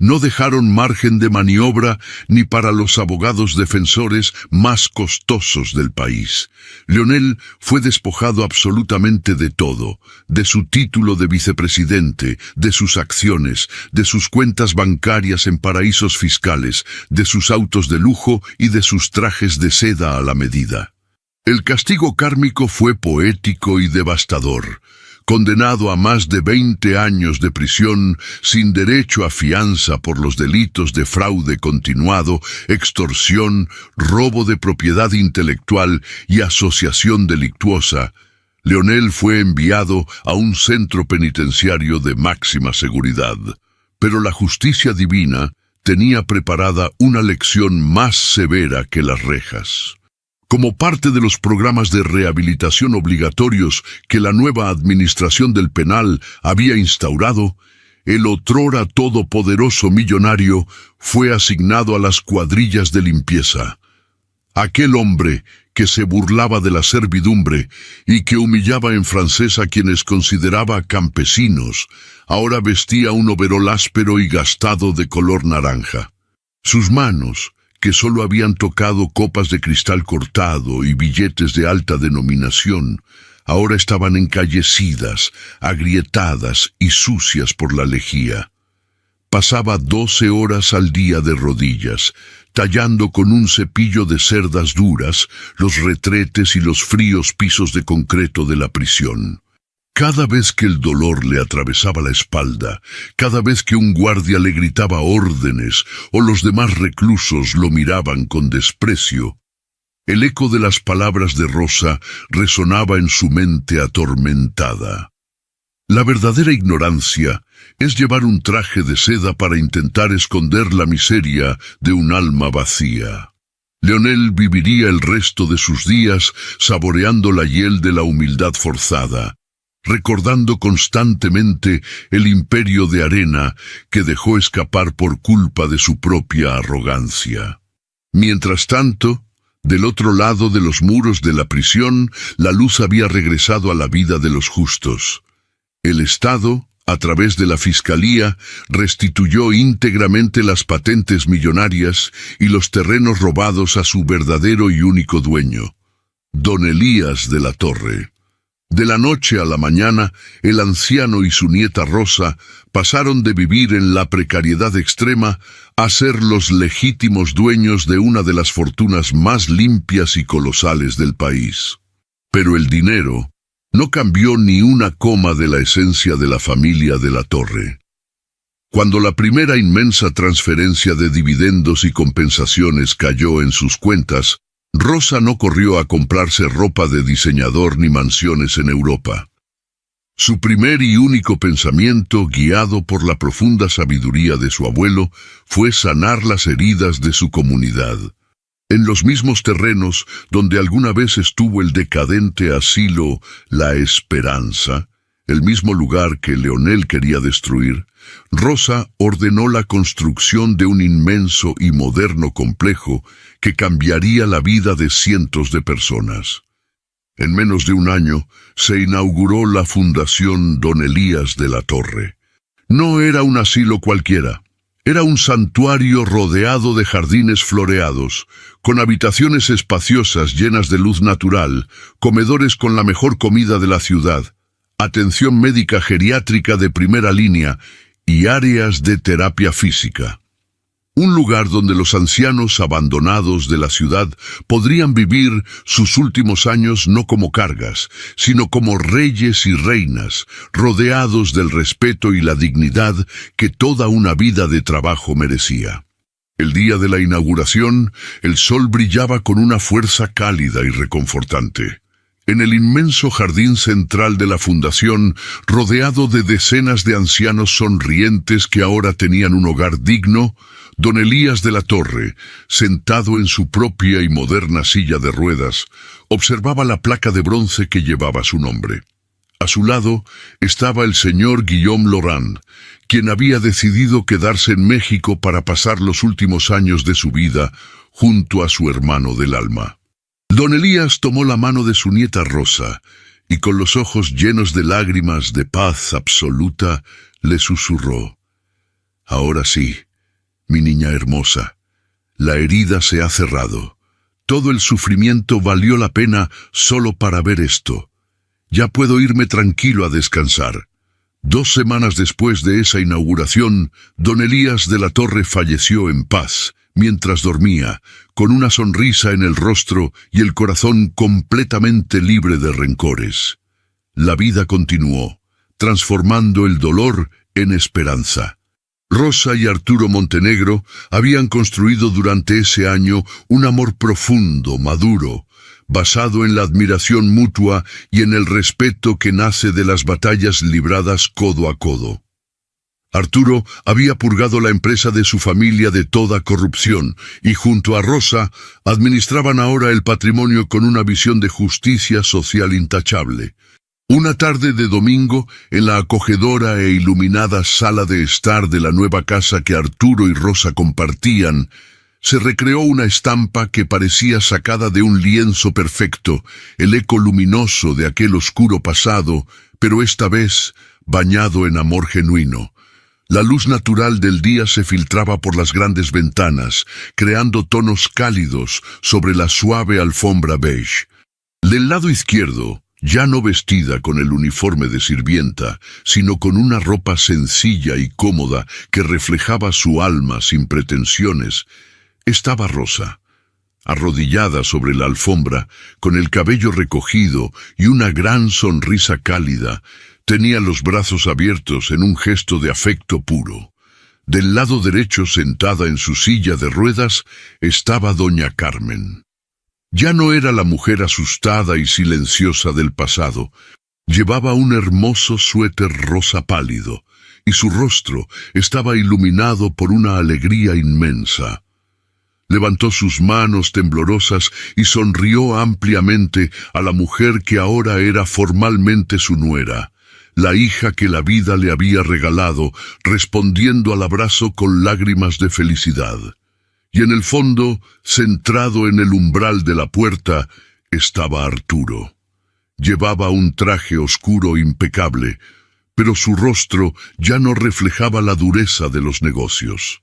no dejaron margen de maniobra ni para los abogados defensores más costosos del país. Leonel fue despojado absolutamente de todo, de su título de vicepresidente, de sus acciones, de sus cuentas bancarias en paraísos fiscales, de sus autos de lujo y de sus trajes de seda a la medida. El castigo kármico fue poético y devastador. Condenado a más de 20 años de prisión sin derecho a fianza por los delitos de fraude continuado, extorsión, robo de propiedad intelectual y asociación delictuosa, Leonel fue enviado a un centro penitenciario de máxima seguridad. Pero la justicia divina tenía preparada una lección más severa que las rejas. Como parte de los programas de rehabilitación obligatorios que la nueva administración del penal había instaurado, el otrora todopoderoso millonario fue asignado a las cuadrillas de limpieza. Aquel hombre que se burlaba de la servidumbre y que humillaba en francés a quienes consideraba campesinos, ahora vestía un overol áspero y gastado de color naranja. Sus manos, que solo habían tocado copas de cristal cortado y billetes de alta denominación, ahora estaban encallecidas, agrietadas y sucias por la lejía. Pasaba 12 horas al día de rodillas, tallando con un cepillo de cerdas duras los retretes y los fríos pisos de concreto de la prisión. Cada vez que el dolor le atravesaba la espalda, cada vez que un guardia le gritaba órdenes o los demás reclusos lo miraban con desprecio, el eco de las palabras de Rosa resonaba en su mente atormentada. La verdadera ignorancia es llevar un traje de seda para intentar esconder la miseria de un alma vacía. Leonel viviría el resto de sus días saboreando la hiel de la humildad forzada, recordando constantemente el imperio de arena que dejó escapar por culpa de su propia arrogancia. Mientras tanto, del otro lado de los muros de la prisión, la luz había regresado a la vida de los justos. El Estado, a través de la Fiscalía, restituyó íntegramente las patentes millonarias y los terrenos robados a su verdadero y único dueño, don Elías de la Torre. De la noche a la mañana, el anciano y su nieta Rosa pasaron de vivir en la precariedad extrema a ser los legítimos dueños de una de las fortunas más limpias y colosales del país. Pero el dinero no cambió ni una coma de la esencia de la familia de la Torre. Cuando la primera inmensa transferencia de dividendos y compensaciones cayó en sus cuentas, Rosa no corrió a comprarse ropa de diseñador ni mansiones en Europa. Su primer y único pensamiento, guiado por la profunda sabiduría de su abuelo, fue sanar las heridas de su comunidad. En los mismos terrenos donde alguna vez estuvo el decadente asilo La Esperanza, el mismo lugar que Leonel quería destruir, Rosa ordenó la construcción de un inmenso y moderno complejo que cambiaría la vida de cientos de personas. En menos de un año se inauguró la Fundación Don Elías de la Torre. No era un asilo cualquiera. Era un santuario rodeado de jardines floreados, con habitaciones espaciosas llenas de luz natural, comedores con la mejor comida de la ciudad, atención médica geriátrica de primera línea y áreas de terapia física. Un lugar donde los ancianos abandonados de la ciudad podrían vivir sus últimos años no como cargas, sino como reyes y reinas, rodeados del respeto y la dignidad que toda una vida de trabajo merecía. El día de la inauguración, el sol brillaba con una fuerza cálida y reconfortante. En el inmenso jardín central de la fundación, rodeado de decenas de ancianos sonrientes que ahora tenían un hogar digno, don Elías de la Torre, sentado en su propia y moderna silla de ruedas, observaba la placa de bronce que llevaba su nombre. A su lado estaba el señor Guillaume Laurent, quien había decidido quedarse en México para pasar los últimos años de su vida junto a su hermano del alma. Don Elías tomó la mano de su nieta Rosa y con los ojos llenos de lágrimas de paz absoluta le susurró: «Ahora sí, mi niña hermosa, la herida se ha cerrado. Todo el sufrimiento valió la pena solo para ver esto. Ya puedo irme tranquilo a descansar». 2 semanas después de esa inauguración, don Elías de la Torre falleció en paz, mientras dormía, con una sonrisa en el rostro y el corazón completamente libre de rencores. La vida continuó, transformando el dolor en esperanza. Rosa y Arturo Montenegro habían construido durante ese año un amor profundo, maduro, basado en la admiración mutua y en el respeto que nace de las batallas libradas codo a codo. Arturo había purgado la empresa de su familia de toda corrupción y junto a Rosa administraban ahora el patrimonio con una visión de justicia social intachable. Una tarde de domingo, en la acogedora e iluminada sala de estar de la nueva casa que Arturo y Rosa compartían, se recreó una estampa que parecía sacada de un lienzo perfecto, el eco luminoso de aquel oscuro pasado, pero esta vez bañado en amor genuino. La luz natural del día se filtraba por las grandes ventanas, creando tonos cálidos sobre la suave alfombra beige. Del lado izquierdo, ya no vestida con el uniforme de sirvienta, sino con una ropa sencilla y cómoda que reflejaba su alma sin pretensiones, estaba Rosa, arrodillada sobre la alfombra, con el cabello recogido y una gran sonrisa cálida. Tenía los brazos abiertos en un gesto de afecto puro. Del lado derecho, sentada en su silla de ruedas, estaba doña Carmen. Ya no era la mujer asustada y silenciosa del pasado. Llevaba un hermoso suéter rosa pálido, y su rostro estaba iluminado por una alegría inmensa. Levantó sus manos temblorosas y sonrió ampliamente a la mujer que ahora era formalmente su nuera, la hija que la vida le había regalado, respondiendo al abrazo con lágrimas de felicidad. Y en el fondo, centrado en el umbral de la puerta, estaba Arturo. Llevaba un traje oscuro impecable, pero su rostro ya no reflejaba la dureza de los negocios.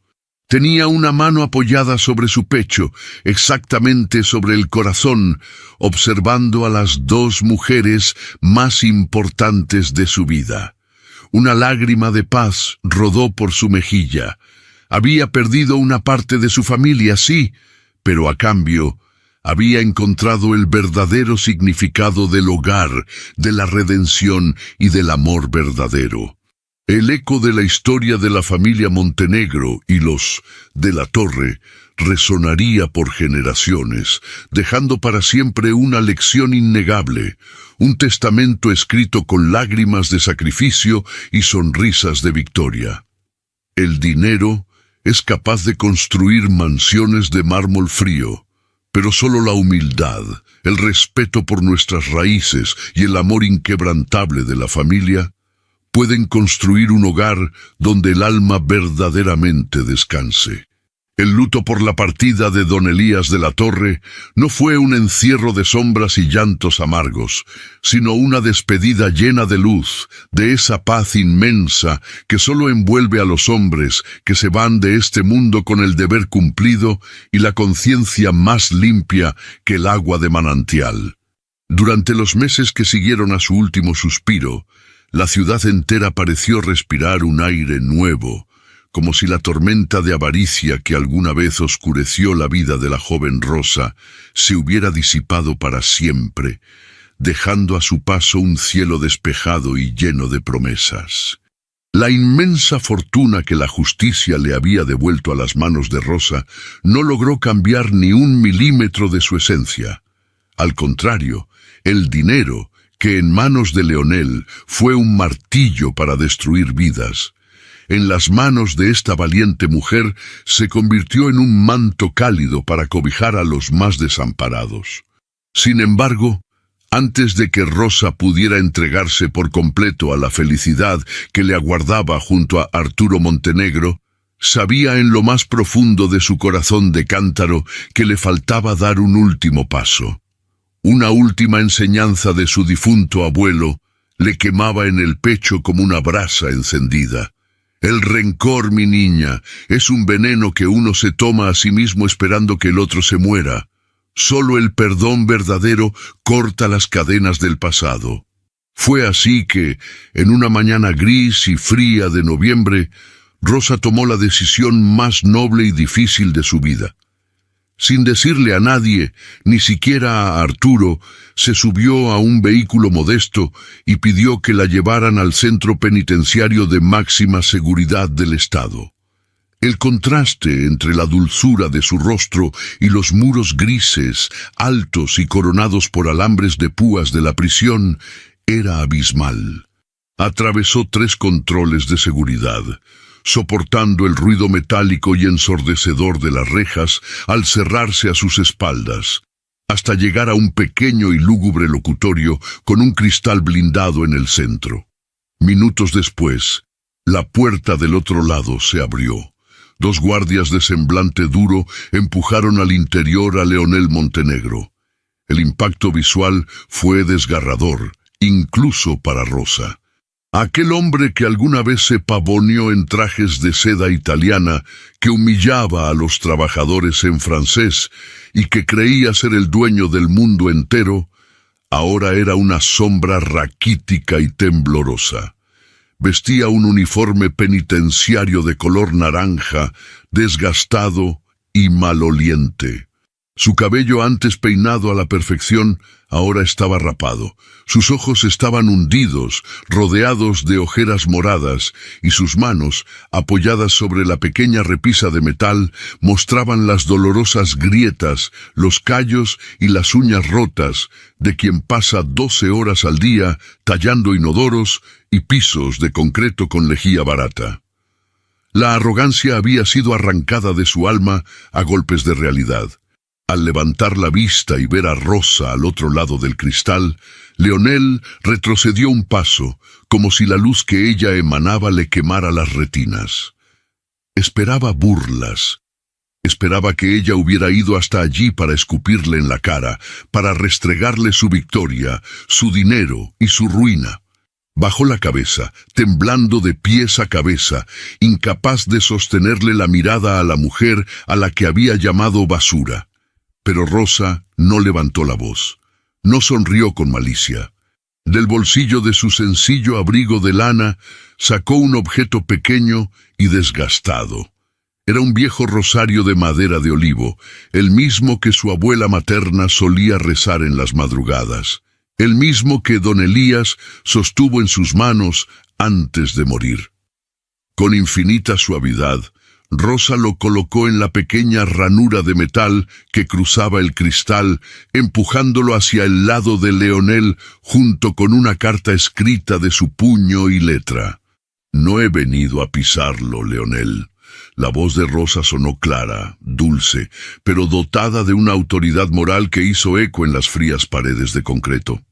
Tenía una mano apoyada sobre su pecho, exactamente sobre el corazón, observando a las dos mujeres más importantes de su vida. Una lágrima de paz rodó por su mejilla. Había perdido una parte de su familia, sí, pero a cambio había encontrado el verdadero significado del hogar, de la redención y del amor verdadero. El eco de la historia de la familia Montenegro y los de la Torre resonaría por generaciones, dejando para siempre una lección innegable, un testamento escrito con lágrimas de sacrificio y sonrisas de victoria. El dinero es capaz de construir mansiones de mármol frío, pero solo la humildad, el respeto por nuestras raíces y el amor inquebrantable de la familia pueden construir un hogar donde el alma verdaderamente descanse. El luto por la partida de don Elías de la Torre no fue un encierro de sombras y llantos amargos, sino una despedida llena de luz, de esa paz inmensa que solo envuelve a los hombres que se van de este mundo con el deber cumplido y la conciencia más limpia que el agua de manantial. Durante los meses que siguieron a su último suspiro, la ciudad entera pareció respirar un aire nuevo, como si la tormenta de avaricia que alguna vez oscureció la vida de la joven Rosa se hubiera disipado para siempre, dejando a su paso un cielo despejado y lleno de promesas. La inmensa fortuna que la justicia le había devuelto a las manos de Rosa no logró cambiar ni un milímetro de su esencia. Al contrario, el dinero, que en manos de Leonel fue un martillo para destruir vidas, en las manos de esta valiente mujer se convirtió en un manto cálido para cobijar a los más desamparados. Sin embargo, antes de que Rosa pudiera entregarse por completo a la felicidad que le aguardaba junto a Arturo Montenegro, sabía en lo más profundo de su corazón de cántaro que le faltaba dar un último paso. Una última enseñanza de su difunto abuelo le quemaba en el pecho como una brasa encendida. El rencor, mi niña, es un veneno que uno se toma a sí mismo esperando que el otro se muera. Solo el perdón verdadero corta las cadenas del pasado. Fue así que, en una mañana gris y fría de noviembre, Rosa tomó la decisión más noble y difícil de su vida. Sin decirle a nadie, ni siquiera a Arturo, se subió a un vehículo modesto y pidió que la llevaran al centro penitenciario de máxima seguridad del Estado. El contraste entre la dulzura de su rostro y los muros grises, altos y coronados por alambres de púas de la prisión, era abismal. Atravesó 3 controles de seguridad, soportando el ruido metálico y ensordecedor de las rejas al cerrarse a sus espaldas, hasta llegar a un pequeño y lúgubre locutorio con un cristal blindado en el centro. Minutos después, la puerta del otro lado se abrió. 2 guardias de semblante duro empujaron al interior a Leonel Montenegro. El impacto visual fue desgarrador, incluso para Rosa. Aquel hombre que alguna vez se pavoneó en trajes de seda italiana, que humillaba a los trabajadores en francés y que creía ser el dueño del mundo entero, ahora era una sombra raquítica y temblorosa. Vestía un uniforme penitenciario de color naranja, desgastado y maloliente. Su cabello, antes peinado a la perfección, ahora estaba rapado. Sus ojos estaban hundidos, rodeados de ojeras moradas, y sus manos, apoyadas sobre la pequeña repisa de metal, mostraban las dolorosas grietas, los callos y las uñas rotas de quien pasa 12 horas al día tallando inodoros y pisos de concreto con lejía barata. La arrogancia había sido arrancada de su alma a golpes de realidad. Al levantar la vista y ver a Rosa al otro lado del cristal, Leonel retrocedió un paso, como si la luz que ella emanaba le quemara las retinas. Esperaba burlas. Esperaba que ella hubiera ido hasta allí para escupirle en la cara, para restregarle su victoria, su dinero y su ruina. Bajó la cabeza, temblando de pies a cabeza, incapaz de sostenerle la mirada a la mujer a la que había llamado basura. Pero Rosa no levantó la voz, no sonrió con malicia. Del bolsillo de su sencillo abrigo de lana sacó un objeto pequeño y desgastado. Era un viejo rosario de madera de olivo, el mismo que su abuela materna solía rezar en las madrugadas, el mismo que don Elías sostuvo en sus manos antes de morir. Con infinita suavidad, Rosa lo colocó en la pequeña ranura de metal que cruzaba el cristal, empujándolo hacia el lado de Leonel junto con una carta escrita de su puño y letra. «No he venido a pisarlo, Leonel». La voz de Rosa sonó clara, dulce, pero dotada de una autoridad moral que hizo eco en las frías paredes de concreto.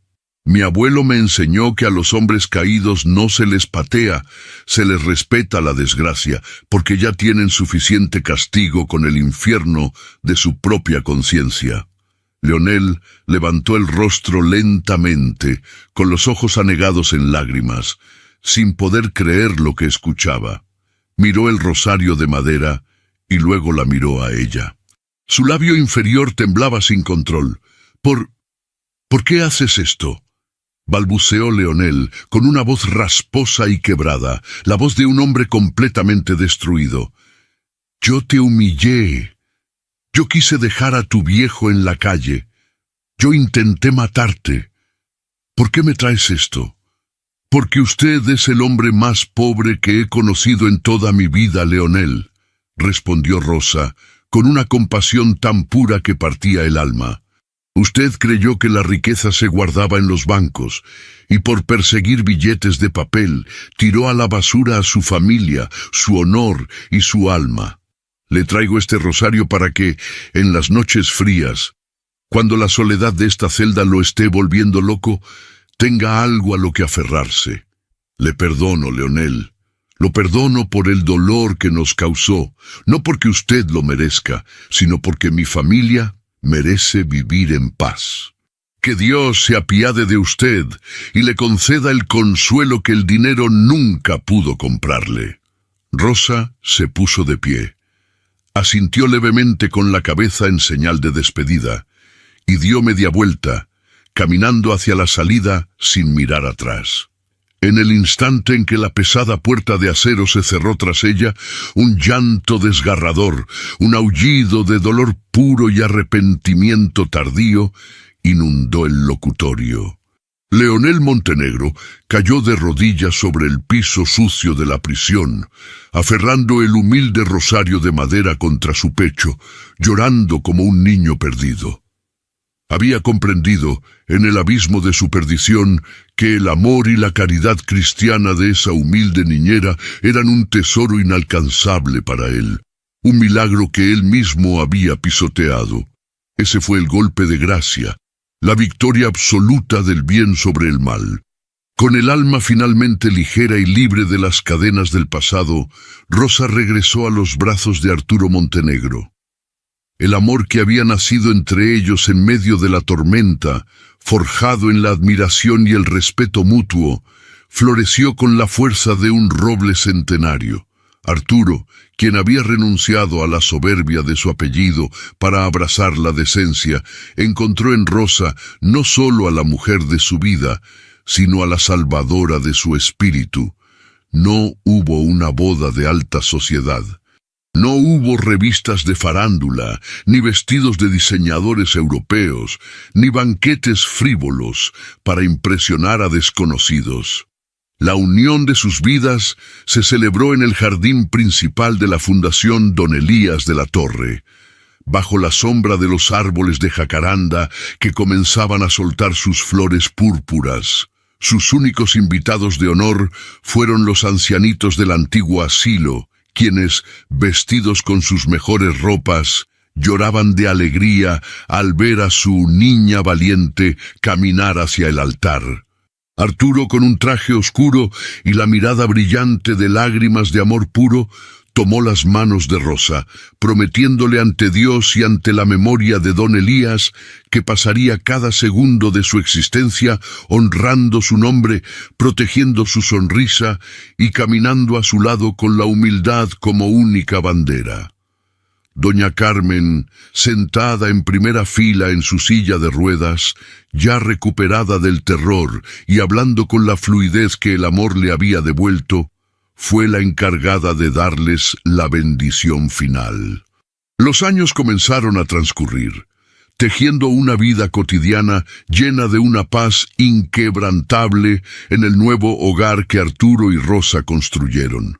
Mi abuelo me enseñó que a los hombres caídos no se les patea, se les respeta la desgracia, porque ya tienen suficiente castigo con el infierno de su propia conciencia. Leonel levantó el rostro lentamente, con los ojos anegados en lágrimas, sin poder creer lo que escuchaba. Miró el rosario de madera y luego la miró a ella. Su labio inferior temblaba sin control. ¿Por qué haces esto?», balbuceó Leonel, con una voz rasposa y quebrada, la voz de un hombre completamente destruido. «Yo te humillé. Yo quise dejar a tu viejo en la calle. Yo intenté matarte. ¿Por qué me traes esto?». «Porque usted es el hombre más pobre que he conocido en toda mi vida, Leonel», respondió Rosa, con una compasión tan pura que partía el alma. «Usted creyó que la riqueza se guardaba en los bancos, y por perseguir billetes de papel, tiró a la basura a su familia, su honor y su alma. Le traigo este rosario para que, en las noches frías, cuando la soledad de esta celda lo esté volviendo loco, tenga algo a lo que aferrarse. Le perdono, Leonel. Lo perdono por el dolor que nos causó, no porque usted lo merezca, sino porque mi familia merece vivir en paz. Que Dios se apiade de usted y le conceda el consuelo que el dinero nunca pudo comprarle». Rosa se puso de pie, asintió levemente con la cabeza en señal de despedida y dio media vuelta, caminando hacia la salida sin mirar atrás. En el instante en que la pesada puerta de acero se cerró tras ella, un llanto desgarrador, un aullido de dolor puro y arrepentimiento tardío inundó el locutorio. Leonel Montenegro cayó de rodillas sobre el piso sucio de la prisión, aferrando el humilde rosario de madera contra su pecho, llorando como un niño perdido. Había comprendido, en el abismo de su perdición, que el amor y la caridad cristiana de esa humilde niñera eran un tesoro inalcanzable para él, un milagro que él mismo había pisoteado. Ese fue el golpe de gracia, la victoria absoluta del bien sobre el mal. Con el alma finalmente ligera y libre de las cadenas del pasado, Rosa regresó a los brazos de Arturo Montenegro. El amor que había nacido entre ellos en medio de la tormenta, forjado en la admiración y el respeto mutuo, floreció con la fuerza de un roble centenario. Arturo, quien había renunciado a la soberbia de su apellido para abrazar la decencia, encontró en Rosa no solo a la mujer de su vida, sino a la salvadora de su espíritu. No hubo una boda de alta sociedad. No hubo revistas de farándula, ni vestidos de diseñadores europeos, ni banquetes frívolos para impresionar a desconocidos. La unión de sus vidas se celebró en el jardín principal de la Fundación Don Elías de la Torre, bajo la sombra de los árboles de jacaranda que comenzaban a soltar sus flores púrpuras. Sus únicos invitados de honor fueron los ancianitos del antiguo asilo, quienes, vestidos con sus mejores ropas, lloraban de alegría al ver a su niña valiente caminar hacia el altar. Arturo, con un traje oscuro y la mirada brillante de lágrimas de amor puro, tomó las manos de Rosa, prometiéndole ante Dios y ante la memoria de don Elías que pasaría cada segundo de su existencia honrando su nombre, protegiendo su sonrisa y caminando a su lado con la humildad como única bandera. Doña Carmen, sentada en primera fila en su silla de ruedas, ya recuperada del terror y hablando con la fluidez que el amor le había devuelto, fue la encargada de darles la bendición final. Los años comenzaron a transcurrir, tejiendo una vida cotidiana llena de una paz inquebrantable en el nuevo hogar que Arturo y Rosa construyeron.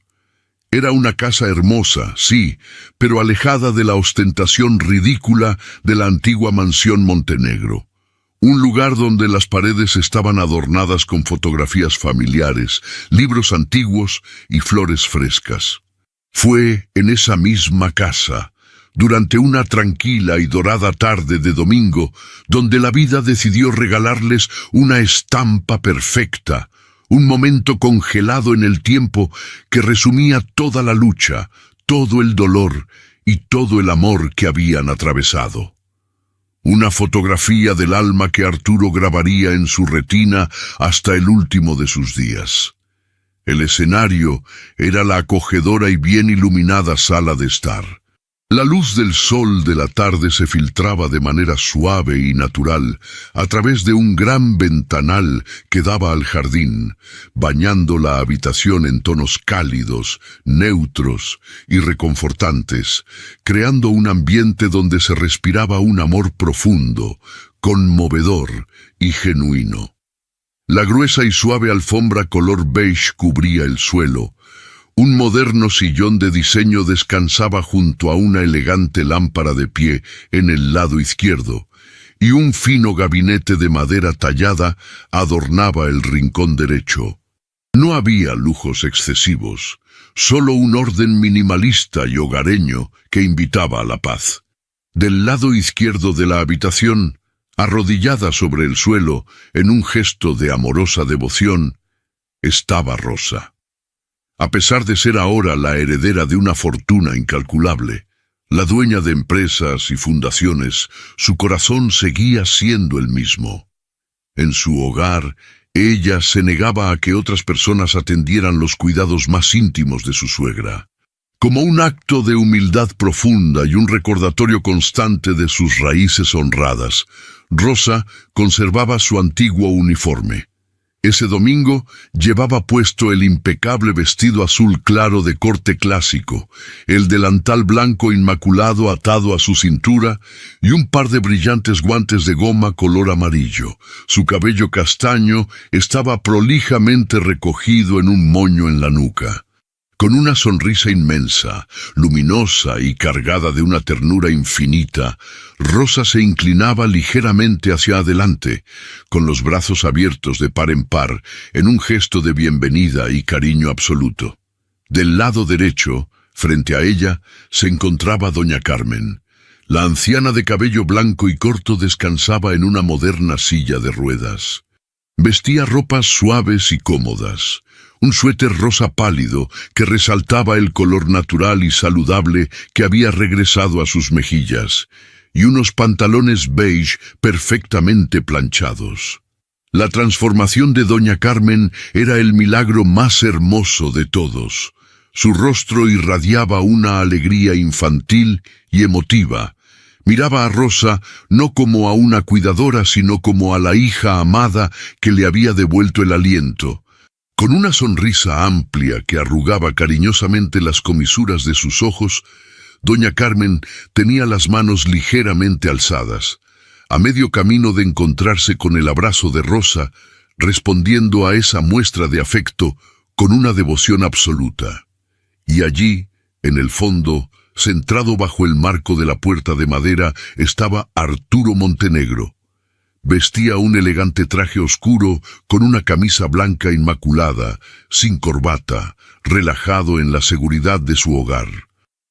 Era una casa hermosa, sí, pero alejada de la ostentación ridícula de la antigua mansión Montenegro. Un lugar donde las paredes estaban adornadas con fotografías familiares, libros antiguos y flores frescas. Fue en esa misma casa, durante una tranquila y dorada tarde de domingo, donde la vida decidió regalarles una estampa perfecta, un momento congelado en el tiempo que resumía toda la lucha, todo el dolor y todo el amor que habían atravesado. Una fotografía del alma que Arturo grabaría en su retina hasta el último de sus días. El escenario era la acogedora y bien iluminada sala de estar. La luz del sol de la tarde se filtraba de manera suave y natural a través de un gran ventanal que daba al jardín, bañando la habitación en tonos cálidos, neutros y reconfortantes, creando un ambiente donde se respiraba un amor profundo, conmovedor y genuino. La gruesa y suave alfombra color beige cubría el suelo. Un moderno sillón de diseño descansaba junto a una elegante lámpara de pie en el lado izquierdo, y un fino gabinete de madera tallada adornaba el rincón derecho. No había lujos excesivos, solo un orden minimalista y hogareño que invitaba a la paz. Del lado izquierdo de la habitación, arrodillada sobre el suelo en un gesto de amorosa devoción, estaba Rosa. A pesar de ser ahora la heredera de una fortuna incalculable, la dueña de empresas y fundaciones, su corazón seguía siendo el mismo. En su hogar, ella se negaba a que otras personas atendieran los cuidados más íntimos de su suegra. Como un acto de humildad profunda y un recordatorio constante de sus raíces honradas, Rosa conservaba su antiguo uniforme. Ese domingo llevaba puesto el impecable vestido azul claro de corte clásico, el delantal blanco inmaculado atado a su cintura y un par de brillantes guantes de goma color amarillo. Su cabello castaño estaba prolijamente recogido en un moño en la nuca. Con una sonrisa inmensa, luminosa y cargada de una ternura infinita, Rosa se inclinaba ligeramente hacia adelante, con los brazos abiertos de par en par, en un gesto de bienvenida y cariño absoluto. Del lado derecho, frente a ella, se encontraba doña Carmen. La anciana de cabello blanco y corto descansaba en una moderna silla de ruedas. Vestía ropas suaves y cómodas. Un suéter rosa pálido que resaltaba el color natural y saludable que había regresado a sus mejillas, y unos pantalones beige perfectamente planchados. La transformación de doña Carmen era el milagro más hermoso de todos. Su rostro irradiaba una alegría infantil y emotiva. Miraba a Rosa no como a una cuidadora, sino como a la hija amada que le había devuelto el aliento. Con una sonrisa amplia que arrugaba cariñosamente las comisuras de sus ojos, doña Carmen tenía las manos ligeramente alzadas, a medio camino de encontrarse con el abrazo de Rosa, respondiendo a esa muestra de afecto con una devoción absoluta. Y allí, en el fondo, centrado bajo el marco de la puerta de madera, estaba Arturo Montenegro. Vestía un elegante traje oscuro con una camisa blanca inmaculada, sin corbata, relajado en la seguridad de su hogar.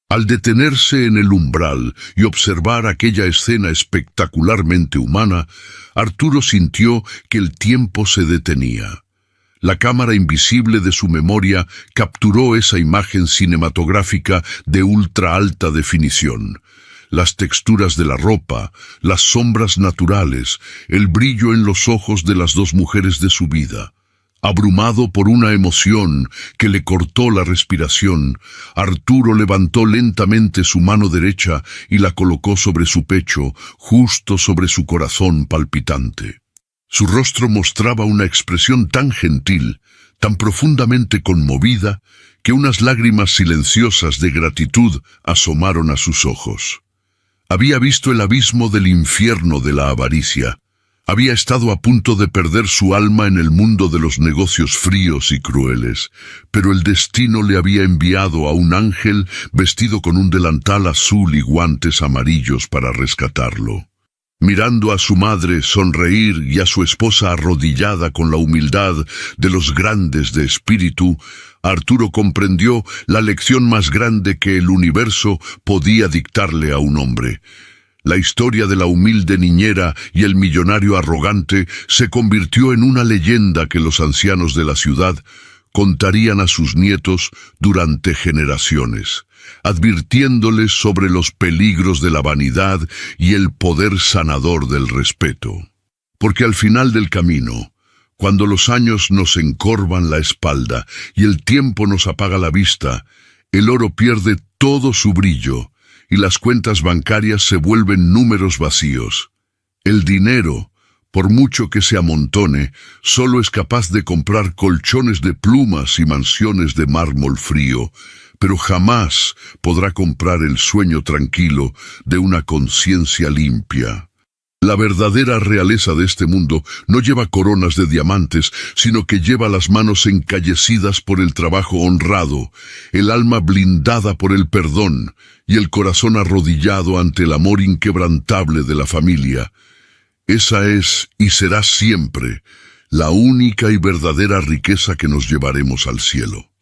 Al detenerse en el umbral y observar aquella escena espectacularmente humana, Arturo sintió que el tiempo se detenía. La cámara invisible de su memoria capturó esa imagen cinematográfica de ultra alta definición. Las texturas de la ropa, las sombras naturales, el brillo en los ojos de las dos mujeres de su vida. Abrumado por una emoción que le cortó la respiración, Arturo levantó lentamente su mano derecha y la colocó sobre su pecho, justo sobre su corazón palpitante. Su rostro mostraba una expresión tan gentil, tan profundamente conmovida, que unas lágrimas silenciosas de gratitud asomaron a sus ojos. Había visto el abismo del infierno de la avaricia. Había estado a punto de perder su alma en el mundo de los negocios fríos y crueles, pero el destino le había enviado a un ángel vestido con un delantal azul y guantes amarillos para rescatarlo. Mirando a su madre sonreír y a su esposa arrodillada con la humildad de los grandes de espíritu, Arturo comprendió la lección más grande que el universo podía dictarle a un hombre. La historia de la humilde niñera y el millonario arrogante se convirtió en una leyenda que los ancianos de la ciudad contarían a sus nietos durante generaciones, advirtiéndoles sobre los peligros de la vanidad y el poder sanador del respeto. Porque al final del camino, cuando los años nos encorvan la espalda y el tiempo nos apaga la vista, el oro pierde todo su brillo y las cuentas bancarias se vuelven números vacíos. El dinero, por mucho que se amontone, solo es capaz de comprar colchones de plumas y mansiones de mármol frío, pero jamás podrá comprar el sueño tranquilo de una conciencia limpia. La verdadera realeza de este mundo no lleva coronas de diamantes, sino que lleva las manos encallecidas por el trabajo honrado, el alma blindada por el perdón y el corazón arrodillado ante el amor inquebrantable de la familia. Esa es y será siempre la única y verdadera riqueza que nos llevaremos al cielo.